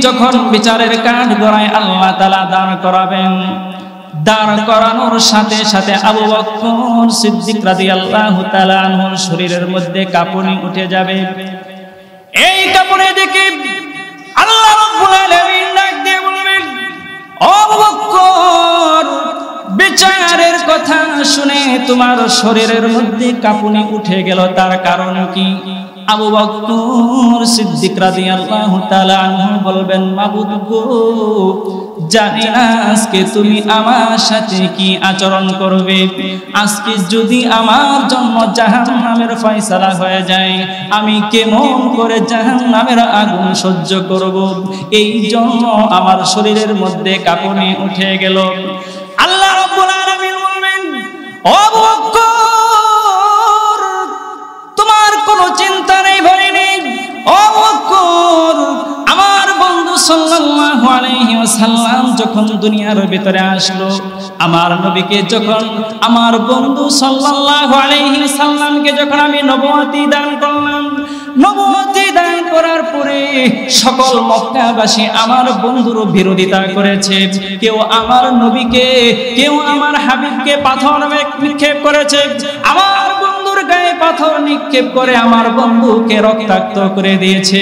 যখন বিচারের কাঠ গড়ায় আল্লাহ তাআলা দাঁড় করাবেন, দাঁড় করানোর সাথে সাথে আবু বকর সিদ্দিক রাদিয়াল্লাহু তাআলা আনহুর শরীরের মধ্যে কাঁপুনি উঠে যাবে। এই কাঁপুনি দেখে আল্লাহ রাব্বুল আলামিন ডাক দিয়ে বলবেন, ও আবু বকর, বিচারের কথা শুনে তোমার শরীরের মধ্যে কাঁপুনি উঠে গেল, তার কারণ কি? আবু বকর সিদ্দিক রাদিয়াল্লাহু তাআলা আনহু বলবেন, মাবুদ গো, জানি না আজকে তুমি আমার সাথে কি আচরণ করবে। আজকে যদি আমার জন্য জাহান্নামের ফয়সালা হয়ে যায়, আমি কেমন করে জাহান্নামের আগুন সহ্য করব? এই জন্য আমার শরীরের মধ্যে কাঁপুনি উঠে গেল। আল্লাহ রাব্বুল আলামিন বলবেন, ও আবু বকর, তোমার কোনো চিন্তা নেই, ভয় নেই। ও আবু বকর, আমার বন্ধু সাল্লাল্লাহু আলাইহি ওয়াসাল্লাম যখন দুনিয়ার ভিতরে আসলো, আমার নবীকে যখন, আমার বন্ধু সাল্লাল্লাহু আলাইহি ওয়াসাল্লামকে যখন আমি নবুয়তি দান করলাম, নবুয়তি দান করার পরে সকল মক্কাবাসী আমার বন্ধুর বিরোধিতা করেছে। কেউ আমার নবীকে, কেউ আমার হাবিবকে পাথর নিক্ষেপ করেছে। আমার বন্ধুর গায়ে পাথর নিক্ষেপ করে আমার বন্ধুকে রক্তাক্ত করে দিয়েছে।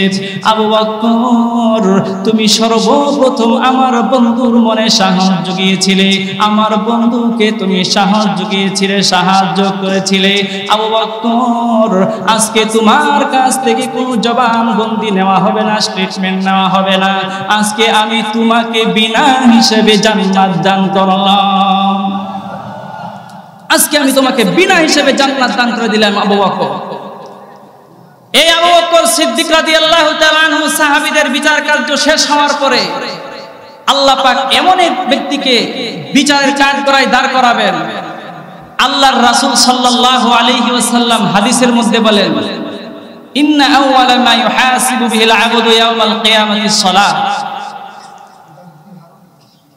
আবু বকর, তুমি সর্বপ্রথম আমার বন্ধুর মনে সাহস জুগিয়েছিলে, আমার বন্ধুকে তুমি সাহস জুগিয়েছিলে, সাহায্য করেছিলে। আবু বকর, আজকে তোমার কাছ থেকে কোনো জবানবন্দি নেওয়া হবে না, স্টেটমেন্ট নেওয়া হবে না। আজকে আমি তোমাকে বিনা হিসেবে জান্নাত দান করলাম। আজকে আমি তোমাকে বিনা হিসেবে জান্নাত দান করে দিলাম আবু বকর। এই আবু বকর সিদ্দিক রাদিয়াল্লাহু তাআলা আনহু সাহাবীদের বিচার কার্য শেষ হওয়ার পরে আল্লাহ পাক এমন এক ব্যক্তিকে বিচারের কাঠগড়ায় দাঁড় করাবেন। আল্লাহর রাসূল সাল্লাল্লাহু আলাইহি ওয়াসাল্লাম হাদিসের মধ্যে বলেন, ইন্না আউওয়ালা মা ইউহাসিবু বিহিল আবদু ইয়াওমাল কিয়ামাতিস সালাত।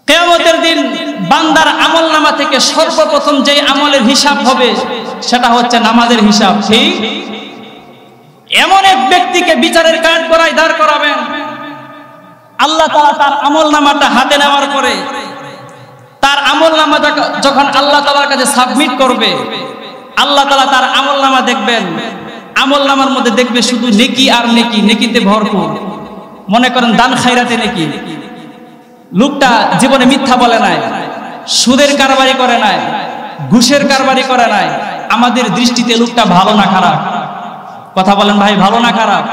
কিয়ামতের দিন বান্দার আমলনামা থেকে সর্বপ্রথম যে আমলের হিসাব হবে সেটা হচ্ছে নামাজের হিসাব। ঠিক এমন এক ব্যক্তিকে বিচারের কাঠগড়ায় দাঁড় করাবেন। আল্লাহ তাআলা তার আমলনামাটা হাতে নেওয়ার পরে তার আমলনামা যখন আল্লাহ তাআলার কাছে সাবমিট করবে, আল্লাহ তাআলা তার আমলনামা দেখবেন। আমলনামার মধ্যে দেখবে শুধু নেকি আর নেকি, নেকিতে ভরপুর। মনে করেন দান খায়রাতে নেকি। লোকটা জীবনে মিথ্যা বলে নাই, সুদের কারবারি করে নাই, ঘুষের কারবারি করে নাই। আমাদের দৃষ্টিতে লোকটা ভালো না খারাপ? কথা বলেন ভাই, ভালো না খারাপ?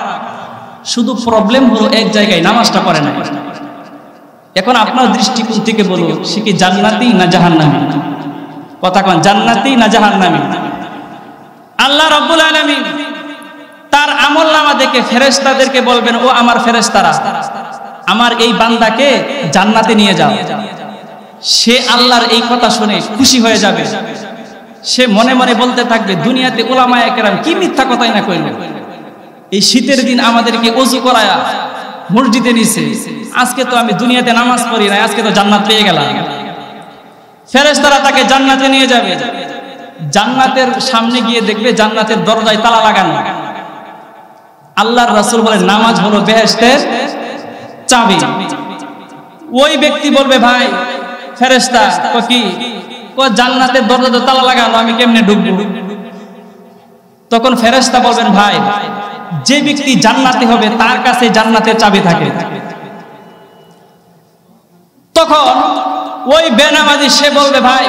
শুধু প্রবলেম হলো এক জায়গায়, নামাজটা পড়ে না। এখন আপনার দৃষ্টিকোণ থেকে বলুন, সে কি জান্নাতি না জাহান্নামী? কথা কোন, জান্নাতি না জাহান্নামী? আল্লাহ রাব্বুল আলামিন তার আমলনামা দেখে ফেরেশতাদেরকে বলবেন, ও আমার ফেরেশতারা, আমার এই বান্দাকে জান্নাতে নিয়ে যাও। সে আল্লাহর এই কথা শুনে খুশি হয়ে যাবে। সে মনে মনে বলতে থাকবে, দুনিয়াতে উলামায়ে কেরাম কি মিথ্যা কথাই না কইল। এই শীতের দিন আমাদেরকে ওযু করায়া মসজিদে নিছে, আজকে তো আমি দুনিয়াতে নামাজ পড়ি না, আজকে তো জান্নাত পেয়ে গেলাম। ফেরেশতারা তাকে জান্নাতে নিয়ে যাবে। জান্নাতের সামনে গিয়ে দেখবে জান্নাতের দরজায় তালা লাগানো। আল্লাহর রাসূল বলেন, নামাজ হলো বেহেশতের চাবি। ওই ব্যক্তি বলবে, ভাই ফেরেশতা কি জান্নাতের দরজা তো তালা লাগানো, আমি কেমনে ঢুকবো? তখন ফেরেশতা বলবেন, ভাই যে ব্যক্তি জান্নাতে হবে তার কাছে জান্নাতের চাবি থাকে। তখন ওই বেনামাজি সে বলবে, ভাই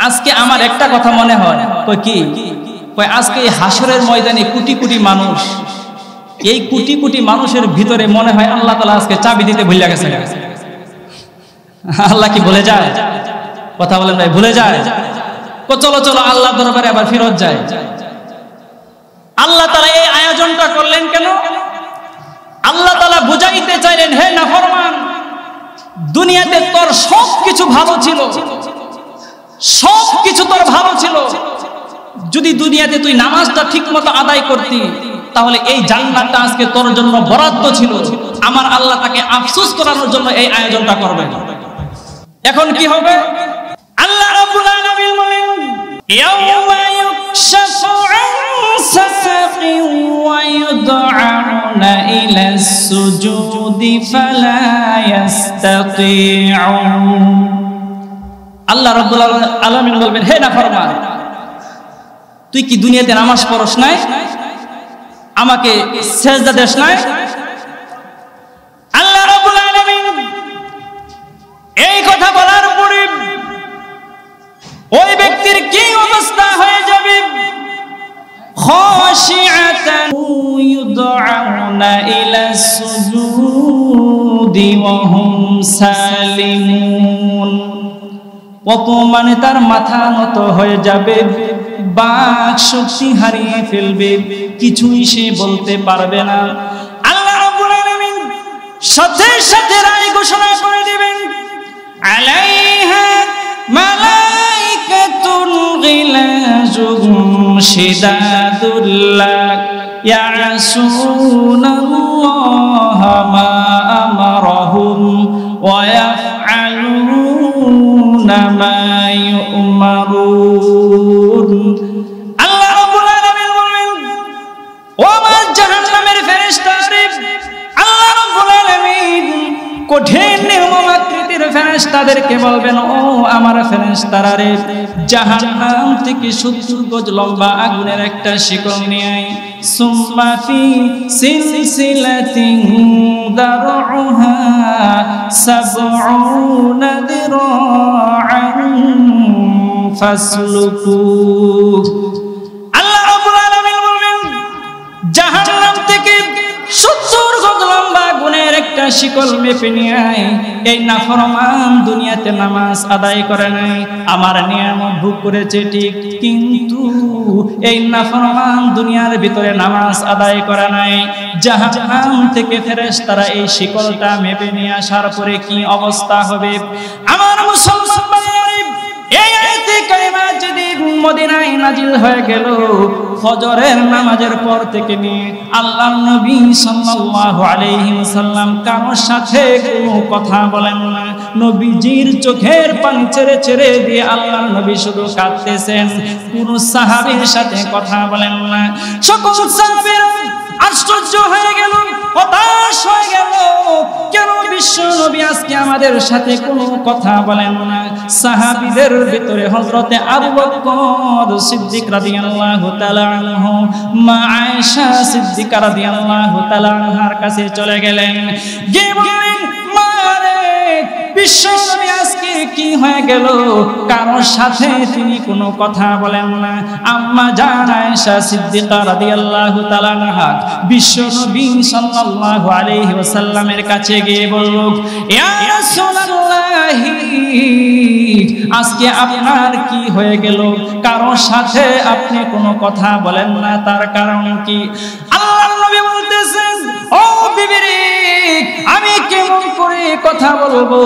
আজকে আমার একটা কথা মনে হয়। কি? আজকে এই হাসরের ময়দানে কোটি কোটি মানুষ, এই কোটি কোটি মানুষের ভিতরে মনে হয় আল্লাহ তাআলা আজকে চাবি দিতে ভুলে গেছে। আল্লাহ কি ভুলে যায়? কথা বলেন ভাই, ভুলে যায়? চলো চলো আল্লাহ দরবারে আবার ফিরত যায়। আল্লাহ তাআলা এই আয়োজনটা করলেন কেন? আল্লাহ তাআলা বুঝাইতে চাইলেন, হে নাফরমান, দুনিয়াতে তোর সব কিছু ভালো ছিল, সব কিছু তোর ভালো ছিল। যদি দুনিয়াতে তুই নামাজটা ঠিক মতো আদায় করতি, তাহলে এই জান্নাতটা আজকে তোর জন্য বরাদ্দ ছিল। আমার আল্লাহ তাকে আফসোস করানোর জন্য এই আয়োজনটা করবেন। এখন কি হবে? আল্লাহ রাব্বুল আলামিন বলেন, ইয়াউমা ইউকশাফু আন সাকিন ওয়া ইউদআউনা ইলাস সুজুদি ফালা ইস্তাতিউন। আল্লাহ রাব্বুল আলামিন বলবেন, হে নাফরমান, তুই কি দুনিয়াতে নামাজ পড়স নাই, আমাকে সেজদা দেস নাই? আল্লাহ রাব্বুল আলামিন এই কথা বলার পরে ওই ব্যক্তির কি অবস্থা হয়ে যাবে? খাশিআতান ইউদআউনা ইলাস সুজুদি ওয়া হুম সালিমুন। অপমানে তার মাথা নত হয়ে যাবে, বাক শক্তি হারিয়ে ফেলবে, কিছুই সে বলতে পারবে না। আল্লাহ রাব্বুল আলামিন সাথে সাথে রায় ঘোষণা করে দিবেন, আলাইহা মালাইকাতুন গিলাজুম শিদাদুল্লাহ ইয়াসুনাল্লাহা মা আমারাহুম ওয়া ইয়াফআলুনা মা ইউমারুন। আল্লাহ রাব্বুল আলামিন বলেন, ও আমার জাহান্নামের ফেরেশতারা, আল্লাহ রাব্বুল আলামিন কঠিন নির্মম আকৃতির ফেরেশতাদেরকে বলবেন, ও আমার ফেরেশতারা রে, জাহান্নাম থেকে 70 গজ লম্বা আগুনের একটা শিকল নিয়ে আয়। সুম্মা ফি সিলসিলাতিন দারউহা 70 দিরাআন ফাসলুকু। আল্লাহ রাব্বুল আলামিন বলবেন, জাহান্নাম থেকে 70 গজ লম্বা আগুনের একটা শিকল মেপে নিয়ে আয়। এই নাফরমান দুনিয়াতে নামাজ আদায় করে নাই, আমার নিয়ামত ভোগ করেছে ঠিক, কিন্তু এই নাফরমান দুনিয়ার ভিতরে নামাজ আদায় করে নাই। জাহান্নাম থেকে ফেরেশতারা এই শিকলটা মেপে নিয়ে আসার পরে কি অবস্থা হবে? আমার মুসলমান ভাইরা, এই আয়াতে কারিমা যেদিন মদিনায় নাজিল হয়ে গেল, ফজরের নামাজের পর থেকে নিয়ে আল্লাহর নবী সাল্লাল্লাহু আলাইহি ওয়াসাল্লাম কারোর সাথে কোনো কথা বলেন না। নবীজির চোখের পানি ছেড়ে ছেড়ে দিয়ে আল্লাহর নবী শুধু কাঁদতেছেন, কোনো সাহাবীর সাথে কথা বলেন না। সকল সাহাবীরা আশ্চর্য হয়ে গেল, হতাশ হয়ে গেল, কেন বিশ্ব নবী আজকে আমাদের সাথে কোনো কথা বলেন না? সাহাবীদের ভিতরে হযরতে আবু বকর সিদ্দিক রাদিয়াল্লাহু তাআলা আনহু মা আয়েশা সিদ্দিকা রাদিয়াল্লাহু তাআলা আনহার কাছে চলে গেলেন, গিয়ে বললেন, মা রে, বিশ্ব নবী আজকে কি হয়ে গেল? কারোর সাথে তিনি কোনো কথা বলেন না। আম্মা জান আয়েশা সিদ্দিকা রাদিয়াল্লাহু তাআলা আনহা বিশ্ব নবী সাল্লাল্লাহু আলাইহি ওয়াসাল্লামের কাছে গিয়ে বলল, ইয়া রাসূলুল্লাহ, আজকে আপনার কি হয়ে গেল? কারোর সাথে আপনি কোনো কথা বলেন না, তার কারণ কি? আল্লাহর নবী বলতেছেন, ও বিবি রে, আমি কেমন করে কথা বলবো?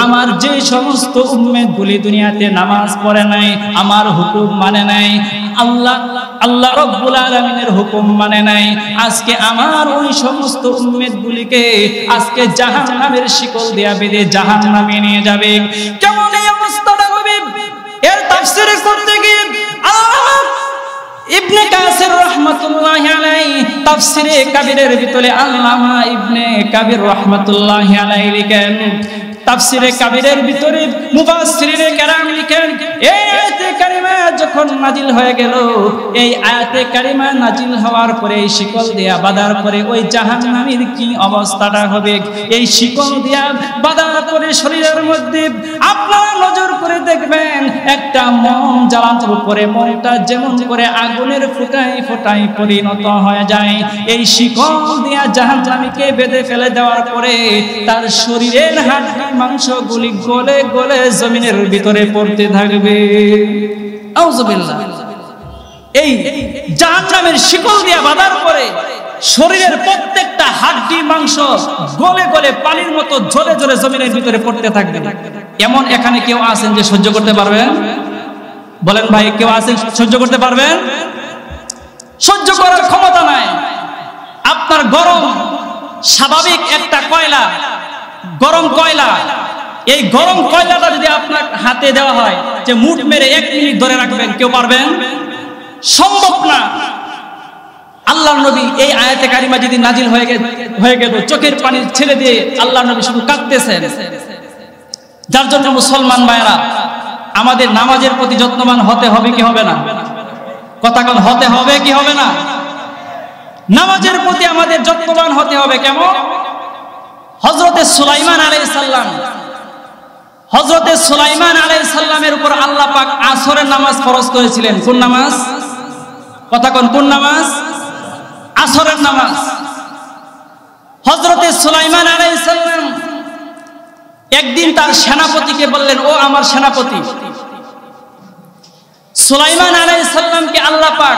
আমার যে সমস্ত উম্মতগুলি দুনিয়াতে নামাজ পড়ে নাই, আমার হুকুম মানে নাই, আল্লাহ রাব্বুল আলামিনের হুকুম মানে নাই, আজকে আমার ওই সমস্ত উম্মতগুলিকে আজকে জাহান্নামের শিকল দিয়া বেঁধে জাহান্নামে নিয়ে যাবে। কেমন এই অবস্থাটা হবে? এর তাফসীর করতে গিয়ে ইবনে কাসির রাহমাতুল্লাহি আলাইহি তাফসীরে কাবীরের ভিতরে আল্লামা ইবনে কাবির রাহমাতুল্লাহি আলাইহি লিখেন, তাফসীরে কাবীরের ভিতরে মুফাসসিরিনে কেরাম লিখেন, এই আয়াতে কারিমা যখন নাজিল হয়ে গেল, এই আয়াতে কারিমা নাজিল হওয়ার পরে এই শিকল দিয়া বাঁধার পরে ওই জাহান্নামীর কি অবস্থাটা হবে? এই শিকল দিয়া বাঁধার পরে শরীরের মধ্যে আপনারা নজর করে দেখবেন, একটা মোম জ্বালানোর পরে মোমটা যেমন করে আগুনের ফোঁটায় ফোঁটায় পরিণত হয়ে যায়, এই শিকল দিয়া জাহান্নামীকে বেঁধে ফেলে দেওয়ার পরে তার শরীরের হাড় মাংসগুলি গলে গলে জমিনের ভিতরে পড়তে থাকবে। আউযুবিল্লাহ। এই জাহান্নামের শিকল দিয়া বাঁধার পরে শরীরের প্রত্যেকটা হাড়ি মাংস গলে গলে পানির মতো ঝরে ঝরে জমিনের ভিতরে পড়তে থাকবে। এমন এখানে কেউ আছেন যে সহ্য করতে পারবেন? বলেন ভাই, কেউ আছেন সহ্য করতে পারবেন? সহ্য করার ক্ষমতা নাই। আপনার গরম স্বাভাবিক একটা কয়লা, গরম কয়লা, এই গরম কয়লাটা যদি আপনার হাতে দেওয়া হয় যে মুঠ মেরে 1 মিনিট ধরে রাখবেন, কেউ পারবেন? সম্ভব না। আল্লাহর নবী এই আয়াতে কারিমা যদি নাজিল হয়ে গেল, চোখের পানি ছেড়ে দিয়ে আল্লাহর নবী শুধু কাঁদতেছেন। যার জন্য মুসলমান ভাইরা, আমাদের নামাজের প্রতি যত্নবান হতে হবে কি হবে না? কথা কোন হতে হবে কি হবে না? নামাজের প্রতি আমাদের যত্নবান হতে হবে। কেমন? হযরতে সুলাইমান আলাইহিস সালামের উপর আল্লাহ পাক আসরের নামাজ ফরজ করেছিলেন। কোন নামাজ? কথা কোন কোন নামাজ? আসরের নামাজ। হযরতে সুলাইমান আলাইহিস সালাম একদিন তার সেনাপতিকে বললেন, ও আমার সেনাপতি। সুলাইমান আলাইহিস সালামকে আল্লাহ পাক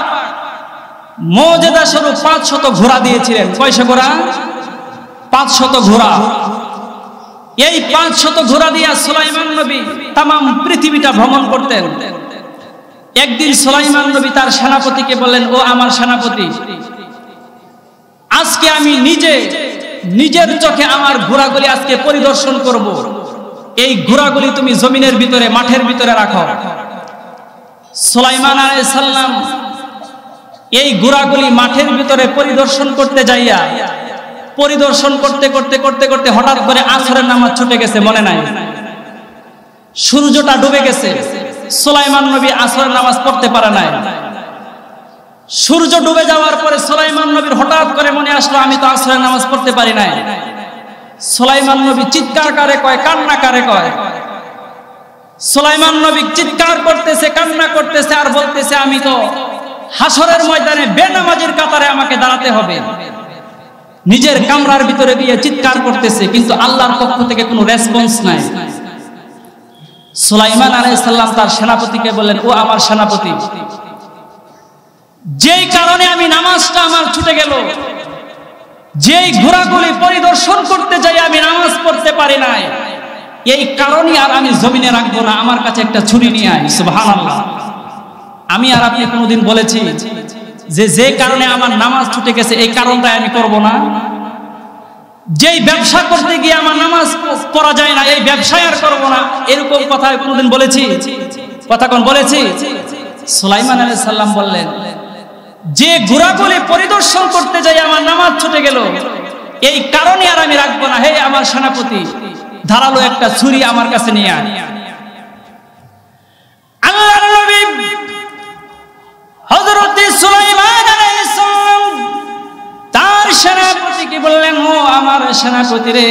মুজিজা স্বরূপ 500 ঘোড়া দিয়েছিলেন। কয়শো ঘোড়া? 500 ঘোড়া। এই 500 ঘোড়া দিয়া সুলাইমান নবী তামাম পৃথিবীটা ভ্রমণ করতেন। একদিন সুলাইমান নবী তার সেনাপতিকে বললেন, ও আমার সেনাপতি, আজকে আমি নিজের চোখে আমার ঘোড়াগুলি আজকে পরিদর্শন করব। এই ঘোড়াগুলি তুমি জমিনের ভিতরে, মাঠের ভিতরে রাখো। সুলাইমান আলাইহিস সালাম এই ঘোড়াগুলি মাঠের ভিতরে পরিদর্শন করতে যাইয়া পরিদর্শন করতে করতে করতে করতে হঠাৎ করে আসরের নামাজ ছুটে গেছে, মনে নাই? সূর্যটা ডুবে গেছে। সুলাইমান নবী আসরের নামাজ পড়তে পারে নাই। সূর্য ডুবে যাওয়ার পরে সুলাইমান নবীর হঠাৎ করে মনে আসলো, আমি তো আসরের নামাজ পড়তে পারি নাই। সুলাইমান নবী চিৎকার করে কয়, কান্না করে কয়। সুলাইমান নবী চিৎকার করতেছে, কান্না করতেছে আর বলতেছে, আমি তো হাসরের ময়দানে বেনামাজির কাতারে আমাকে দাঁড়াতে হবে। নিজের কামরার ভিতরে গিয়ে চিৎকার করতেছে, কিন্তু আল্লাহর পক্ষ থেকে কোনো রেসপন্স নাই। সুলাইমান আলাইহিস সালাম তার সেনাপতিকে বললেন, ও আমার সেনাপতি, যেই কারণে আমি নামাজটা আমার ছুটে গেল, যেই ঘোড়াগুলি পরিদর্শন করতে যাই আমি নামাজ পড়তে পারি নাই, এই কারণে আর আমি জমিনে রাখবো না, আমার কাছে একটা ছুরি নিয়ে আয়। সুবহানাল্লাহ। আমি আর আপনি কোনোদিন বলেছি যে কারণে আমার নামাজ ছুটে গেছে এই কারণটা আমি করব না? যেই ব্যবসা করতে গিয়ে আমার নামাজ পড়া যায় না, এই ব্যবসায় আর করব না, এরকম কথা কোনোদিন বলেছি? কথা কোন বলেছি? সুলাইমান আলাইহিস সালাম বললেন, যে ঘোড়াগুলি পরিদর্শন করতে যাই আমার নামাজ ছুটে গেল, এই কারণে আর আমি রাখবো না। হে আমার সেনাপতি, ধারালো একটা ছুরি আমার কাছে নিয়ে আয়। আল্লাহর নবী হযরত সুলাইমান আলাইহিস সালাম তার সেনাপতিকে বললেন, ও আমার সেনাপতি রে,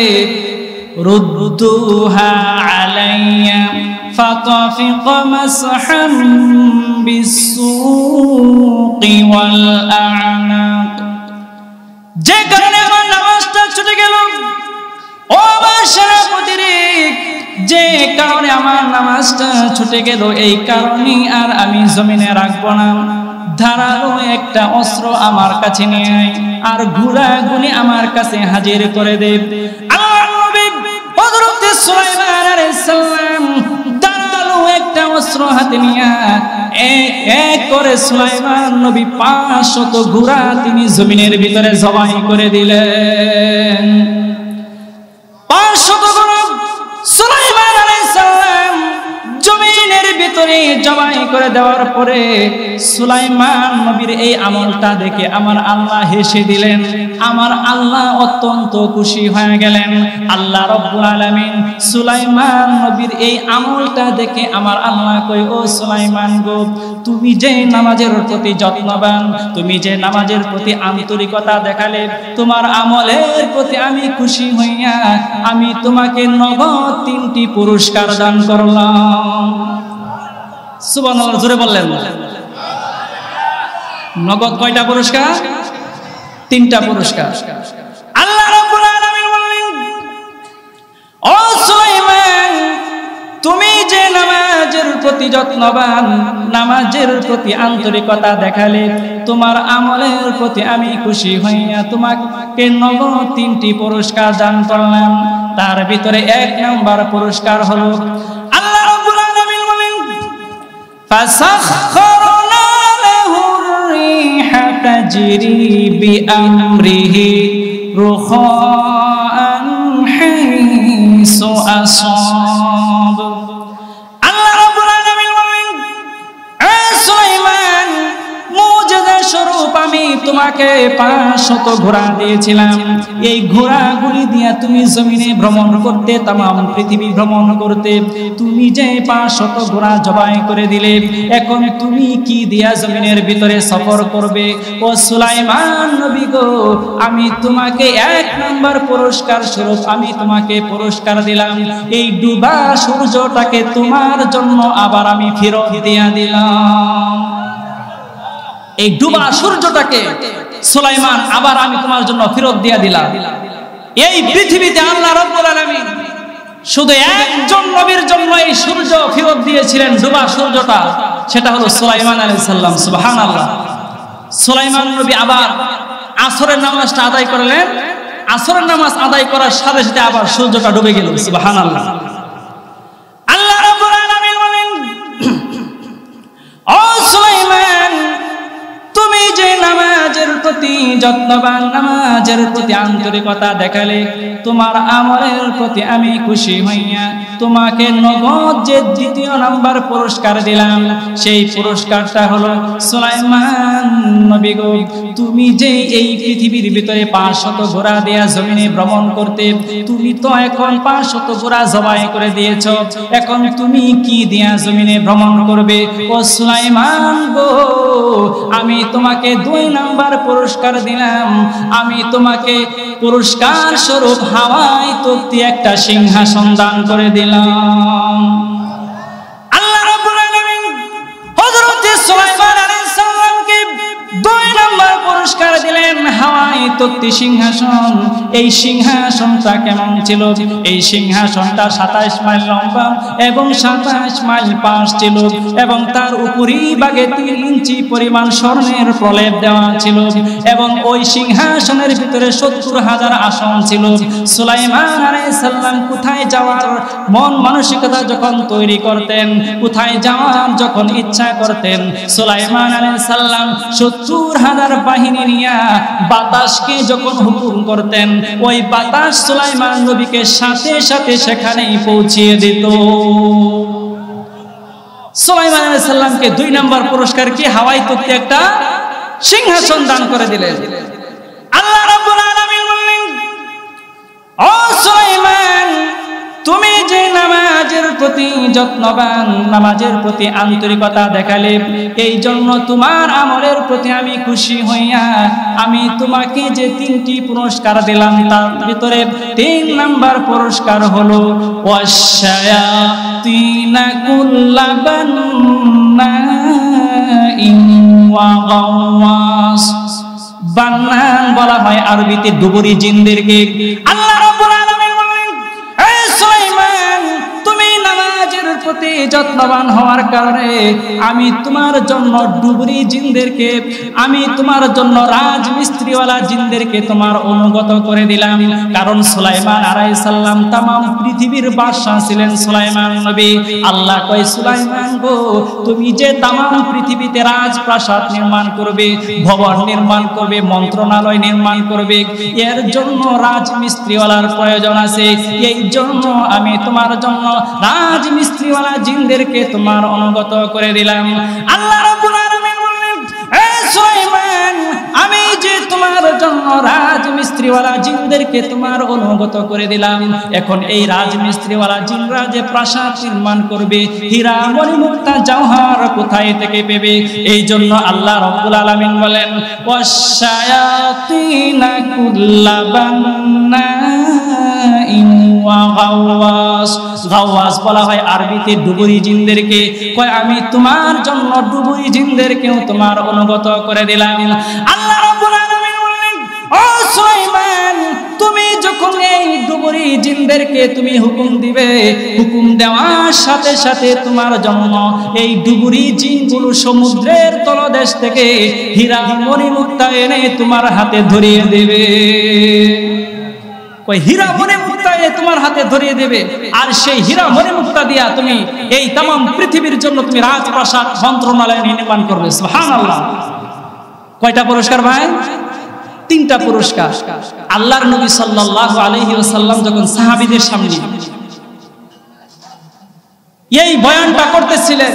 রুদ্দুহা আলাইয়া ফাতাফিক মাসহান বিসসুকি ওয়াল আ'নাক। যে কারণে আমার নামাজটা ছুটে গেল, ও আমার সেনাপতি রে, যে কারণে আমার নামাজটা ছুটে গেল, এই কারণে আর আমি জমিনে রাখবো না। ধারালো একটা অস্ত্র আমার কাছে নিয়ে আয়, আর ঘোড়াগুলি আমার কাছে হাজির করে দে। আল্লাহর নবী হযরত সুলাইমান আলাইহিস সালাম ধারালো একটা অস্ত্র হাতে নিয়ে এক করে সুলাইমান নবী 500 ঘোড়া তিনি জমিনের ভিতরে জবাই করে দিলেন। 500 ঘোড়া সুলাইমান আলাইহিস সালাম জমিনের ভিতরে জবাই করে দেওয়ার পরে সুলাইমান নবীর এই আমলটা দেখে আমার আল্লাহ হেসে দিলেন। আমার আল্লাহ অত্যন্ত খুশি হয়ে গেলেন। আল্লাহ রাব্বুল আলামিন সুলাইমান নবীর এই আমলটা দেখে আমার আল্লাহ কই, ও সুলাইমান গো, তুমি যে নামাজের প্রতি যত্নবান, তুমি যে নামাজের প্রতি আন্তরিকতা দেখালে, তোমার আমলের প্রতি আমি খুশি হইয়া আমি তোমাকে নগদ 3টি পুরস্কার দান করলাম। সুবহানাল্লাহ, জোরে বললেন। নগদ কয়টা পুরস্কার? 3টা পুরস্কার। আল্লাহ রাব্বুল আলামিন বললেন, ও সুলাইমান, তুমি যে নামাজের প্রতি যত্নবান, নামাজের প্রতি আন্তরিকতা দেখালে, তোমার আমলের প্রতি আমি খুশি হইয়া তোমাকে নগদ 3টি পুরস্কার দান করলাম। তার ভিতরে 1 নম্বর পুরস্কার হলো আল্লাহ রাব্বুল আলামিন বলেন, ফাসাখখারনা লাহুর রিহা তাজরি বিআমরিহি রুখাআন হাইসু আসাব। আল্লাহ রাব্বুল আলামিন বলেন, এ সুলাইমান, মুজিজা স্বরূপ আমি তোমাকে 500 ঘোড়া দিয়েছিলাম, এই ঘোড়াগুলি দিয়া তুমি জমিনে ভ্রমণ করতে, তামাম পৃথিবী ভ্রমণ করতে। তুমি যে 500 ঘোড়া জবাই করে দিলে, এখন তুমি কি দিয়া জমিনের ভিতরে সফর করবে? ও সুলাইমান নবী গো, আমি তোমাকে 1 নাম্বার পুরস্কার স্বরূপ আমি তোমাকে পুরস্কার দিলাম, এই ডুবা সূর্যটাকে তোমার জন্য আবার আমি ফেরত দিয়া দিলাম। এই ডুবা সূর্যটাকে সুলাইমান আবার আমি তোমার জন্য ফেরত দিয়া দিলাম। এই পৃথিবীতে আল্লাহ রাব্বুল আলামিন শুধু একজন নবীর জন্য এই সূর্য ফেরত দিয়েছিলেন, ডুবা সূর্যটা, সেটা হলো সুলাইমান আলাইহিস সালাম। সুবহানাল্লাহ। সুলাইমান নবী আবার আসরের নামাজটা আদায় করলেন, আসরের নামাজ আদায় করার সাথে সাথে আবার সূর্যটা ডুবে গেল। সুবহানাল্লাহ। আল্লাহ রাব্বুল আলামিন বলেন, ও সুলাইমান, তুমি যে নামাজের প্রতি যত্নবান, নামাজের প্রতি আন্তরিকতা দেখালে, তোমার আমলের প্রতি আমি খুশি হইয়া তোমাকে নগদ যে 2 নাম্বার পুরস্কার দিলাম, সেই পুরস্কারটা হলো সুলাইমান নবী গো, তুমি যে এই পৃথিবীর ভিতরে 500 ঘোড়া দেয়া জমিনে ভ্রমণ করতে, তুমি তো এখন 500 ঘোড়া জবাই করে দিয়েছো, এখন তুমি কি দিয়া জমিনে ভ্রমণ করবে? ও সুলাইমান গো, আমি তোমাকে 2 নাম্বার পুরস্কার দিলাম, আমি তোমাকে পুরস্কার স্বরূপ হাওয়ায় তক্তি একটা সিংহাসন দান করে দিলাম। আল্লাহ রাব্বুল আলামিন হযরত সুলাইমান আলাইহিস সালামকে 2 নাম্বার পুরস্কার দিলেন, হাওয়ায় তক্তি সিংহাসন। এই সিংহাসনটা কেমন ছিল? এই সিংহাসনটা 27 মাইল লম্বা এবং 27 মাইল পাশ ছিল, এবং তার উপরি ভাগে 3 ইঞ্চি পরিমাণ স্বর্ণের প্রলেপ দেওয়া ছিল, এবং ওই সিংহাসনের ভিতরে 70,000 আসন ছিল। সুলাইমান আলাইহিস সালাম কোথায় যাওয়ার মন মানসিকতা যখন তৈরি করতেন, কোথায় যাওয়ার যখন ইচ্ছা করতেন, সুলাইমান আলাইহিস সালাম 70,000 বাহিনী নিয়ে বাতাসকে যখন হুকুম করতেন, ওই বাতাস সুলাইমান নবীকে সাথে সাথে সেখানেই পৌঁছিয়ে দিত। সুলাইমান আলাইহিস সালামকে 2 নাম্বার পুরস্কার কি? হাওয়ায় তক্তি একটা সিংহাসন দান করে দিলেন। আল্লাহ রাব্বুল আলামিন বললেন, ও সুলাইমান, তুমি যে নামাজের প্রতি যত্নবান, নামাজের প্রতি আন্তরিকতা দেখালে, এই জন্য তোমার আমলের প্রতি আমি খুশি হইয়া আমি তোমাকে যে 3টি পুরস্কার দিলাম, তার ভিতরে 3 নাম্বার পুরস্কার হলো ওয়াশায়াতিনা কুল্লাবান্নাইন ওয়া গাওয়াস। বান্নান বলা হয় আরবিতে ডুবুরি জিনদেরকে। আল্লাহ রাব্বুল আলামিন বলেন, হে সুলাইমান, তুমি নামাজের প্রতি যত্নবান হওয়ার কারণে আমি তোমার জন্য ডুবুরি জিনদেরকে, আমি তোমার জন্য রাজমিস্ত্রিওয়ালা জিনদেরকে তোমার অনুগত করে দিলাম। কারণ সুলাইমান আলাইহিস সালাম তামাম পৃথিবীর বাদশা ছিলেন সুলাইমান নবী। আল্লাহ কয়, সুলাইমান গো, তুমি যে তামাম পৃথিবীতে রাজপ্রাসাদ নির্মাণ করবে, ভবন নির্মাণ করবে, মন্ত্রণালয় নির্মাণ করবে, এর জন্য রাজমিস্ত্রিওয়ালার প্রয়োজন আছে। এই জন্য আমি তোমার জন্য রাজমিস্ত্রিওয়ালা জিনদেরকে তোমার অনুগত করে দিলাম। আল্লাহ রাব্বুল আলামিন বললেন, হে সুলাইমান, আমি যে তোমার জন্য রাজমিস্ত্রিওয়ালা জিনদেরকে তোমার অনুগত করে দিলাম, এখন এই রাজমিস্ত্রিওয়ালা জিনরা যে প্রাসাদ নির্মাণ করবে, হীরা মণিমুক্তা জওহর কোথায় থেকে পেবে? এই জন্য আল্লাহ রাব্বুল আলামিন বলেন, ওয়াশায়াতিনা কুল্লাবান্নাইন ওয়া গাওয়াস। গাওয়াস বলা হয় আরবিতে ডুবুরি জিনদেরকে। কয়, আমি তোমার জন্য ডুবুরি জিনদেরকেও তোমার অনুগত করে দিলাম। আল্লাহ রাব্বুল আলামিন বললেন, ও সুলাইমান, তুমি যখন এই ডুবুরি জিনদেরকে তুমি হুকুম দিবে, হুকুম দেওয়ার সাথে সাথে তোমার জন্য এই ডুবুরি জিনগুলো সমুদ্রের তলদেশ থেকে হীরা মণিমুক্তা এনে তোমার হাতে ধরিয়ে দেবে। কই, হীরা মণিমুক্তা এনে তোমার হাতে ধরিয়ে দেবে, আর সেই হীরা মণিমুক্তা দিয়া তুমি এই তামাম পৃথিবীর জন্য তুমি রাজপ্রাসাদ মন্ত্রণালয় নির্মাণ করবে। সুবহানাল্লাহ। কয়টা পুরস্কার ভাই? 3টা পুরস্কার। আল্লাহর নবী সাল্লাল্লাহু আলাইহি ওয়াসাল্লাম যখন সাহাবীদের সামনে এই বয়ানটা করতেছিলেন,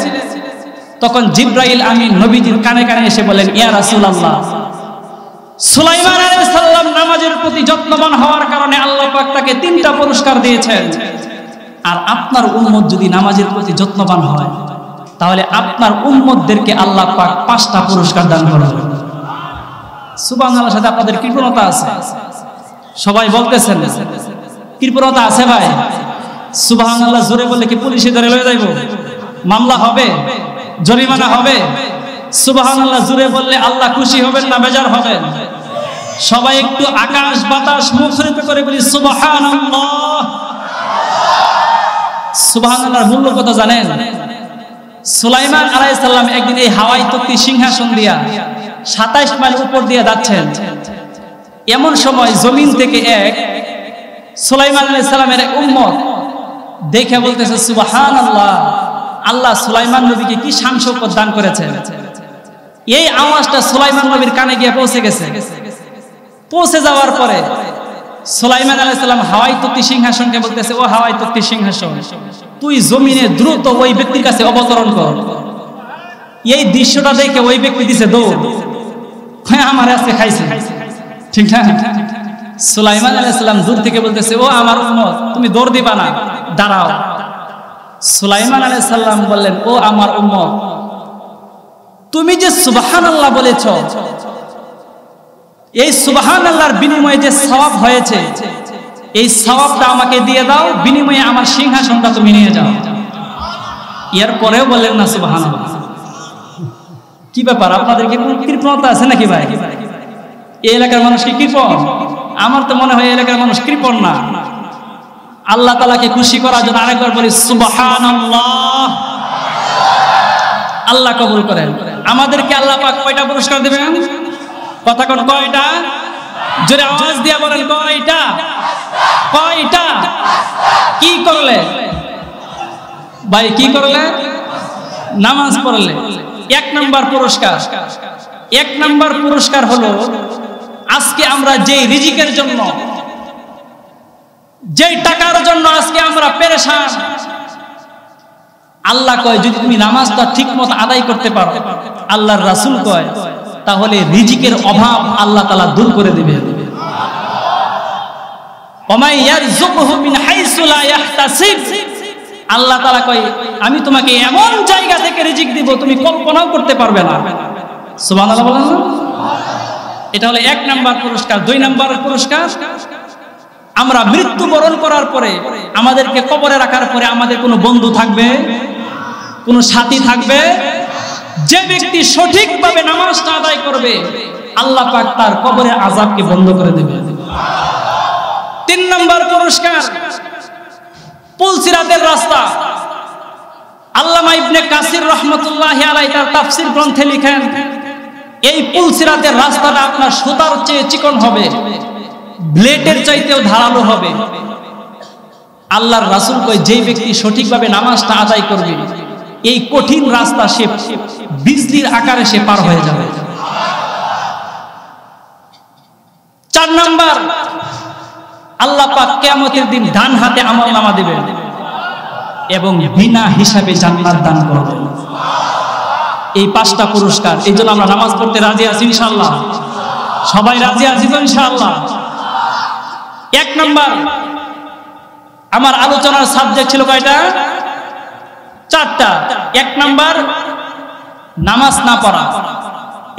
তখন জিবরাইল আমিন নবীজির কানে কানে এসে বলেন, ইয়া রাসূলুল্লাহ, সুলাইমান আলাইহিস সালাম নামাজের প্রতি যত্নবান হওয়ার কারণে আল্লাহ পাক তাকে 3টা পুরস্কার দিয়েছেন। আর আপনার উম্মত যদি নামাজের প্রতি যত্নবান হয় তাহলে আপনার উম্মতদেরকে আল্লাহ পাক 5টা পুরস্কার দান করবেন। সুবহানাল্লাহর সাথে আপনাদের কৃপণতা আছে, সবাই বলতেছেন কৃপণতা আছে ভাই? সুবহানাল্লাহ জোরে বললে কি পুলিশে ধরে লয়ে যাইব? মামলা হবে, জরিমানা হবে? সুবহানাল্লাহ জোরে বললে আল্লাহ খুশি হবেন না বেজার হবেন? সবাই একটু আকাশ বাতাস মুখরিত করে বলি সুবহানাল্লাহ। সুবহানাল্লাহর মূল্য কত জানেন? সুলাইমান আলাইহিস সালাম একদিন এই হাওয়াই তক্তি সিংহাসন দিয়া 27 মাইল উপর দিয়ে যাচ্ছেন। এমন সময় জমিন থেকে এক সুলাইমান আলাইহিস সালামের উম্মত দেখে বলতেছে সুবহানাল্লাহ, আল্লাহ সুলাইমান নবীকে কি শান শৌকত দান করেছেন। এই আওয়াজটা সুলাইমান নবীর কানে গিয়ে পৌঁছে গেছে। পৌঁছে যাওয়ার পরে সুলাইমান আলাইহিস সালাম হাওয়াই তক্তি সিংহাসনকে বলতেছে, ও হাওয়াই তক্তি সিংহাসন, তুই জমিনে দ্রুত ওই ব্যক্তির কাছে অবতরণ কর। এই দৃশ্যটা দেখে ওই ব্যক্তি দিছে দৌড়, আমার আজকে খাইছে, ঠিক না? সুলাইমান আলাইহিস সালাম দূর থেকে বলতেছে, ও আমার উম্মত, তুমি দৌড় দিবা না, দাঁড়াও। সুলাইমান আলাইহিস সালাম বললেন, ও আমার উম্মত, তুমি যে সুবহানাল্লাহ বলেছো, এই সুবহানাল্লাহর বিনিময়ে যে সওয়াব হয়েছে, এই সওয়াবটা আমাকে দিয়ে দাও, বিনিময়ে আমার সিংহাসনটা তুমি নিয়ে যাও। এর পরেও বললেন না সুবহানাল্লাহ। কি ব্যাপার, আপনাদের কি কৃপণতা আছে নাকি ভাই? এই এলাকার মানুষ কি কৃপণ? আমার তো মনে হয় এই এলাকার মানুষ কৃপণ না। আল্লাহ তাআলাকে খুশি করার জন্য আরেকবার বলি সুবহানাল্লাহ। আল্লাহ কবুল করেন। আমাদেরকে আল্লাহ পাক কয়টা পুরস্কার দিবেন? কথা কোন কয়টা? জোরে আওয়াজ দিয়ে বলেন কয়টা? কয়টা? কি করলে ভাই? কি করলে? নামাজ পড়লে। 1 নাম্বার পুরস্কার। 1 নাম্বার পুরস্কার হলো আজকে আমরা যেই রিজিকের জন্য, যেই টাকার জন্য আজকে আমরা পেরেশান, আল্লাহ কয় যদি তুমি নামাজটা ঠিকমতো আদায় করতে পারো, আল্লাহর রাসূল কয় তাহলে রিজিকের অভাব আল্লাহ তাআলা দূর করে দিবেন। ওমাই ইয়ারযুকহু মিন হাইসু লা ইয়াহতাসিব, আল্লাহ তাআলা কয় আমি তোমাকে এমন জায়গা থেকে রিজিক দিব তুমি কল্পনাও করতে পারবে না। সুবহানাল্লাহ বলেন না? এটা হলো 1 নাম্বার পুরস্কার। 2 নাম্বার পুরস্কার, আমরা মৃত্যুবরণ করার পরে, আমাদেরকে কবরে রাখার পরে আমাদের কোনো বন্ধু থাকবে, কোনো সাথী থাকবে? যে ব্যক্তি সঠিকভাবে নামাজটা আদায় করবে আল্লাহ পাক তার কবরের আযাবকে বন্ধ করে দেবে। 3 নাম্বার পুরস্কার, পুলসিরাতের রাস্তা। আল্লামা ইবনে কাসির রাহমাতুল্লাহি আলাইহি তার তাফসীর গ্রন্থে লিখেন, এই পুলসিরাতের রাস্তাটা আপনার সুতার চেয়ে চিকন হবে, ব্লেডের চাইতেও ধারালো হবে। আল্লাহর রাসূল কয় যেই ব্যক্তি সঠিকভাবে নামাজটা আদায় করবে এই কঠিন রাস্তা সে বিজলির আকারে সে পার হয়ে যাবে। 4 নাম্বার, আল্লাহ পাক কিয়ামতের দিন ডান হাতে আমলনামা দিবেন এবং বিনা হিসাবে জান্নাত দান করবেন। এই 5টা পুরস্কার। এই জন্য আমরা নামাজ পড়তে রাজি আছি ইনশাআল্লাহ। সবাই রাজি আছি তো ইনশাআল্লাহ? 1 নাম্বার, আমার আলোচনার সাবজেক্ট ছিল কয়টা? 4টা। 1 নাম্বার নামাজ না পড়া,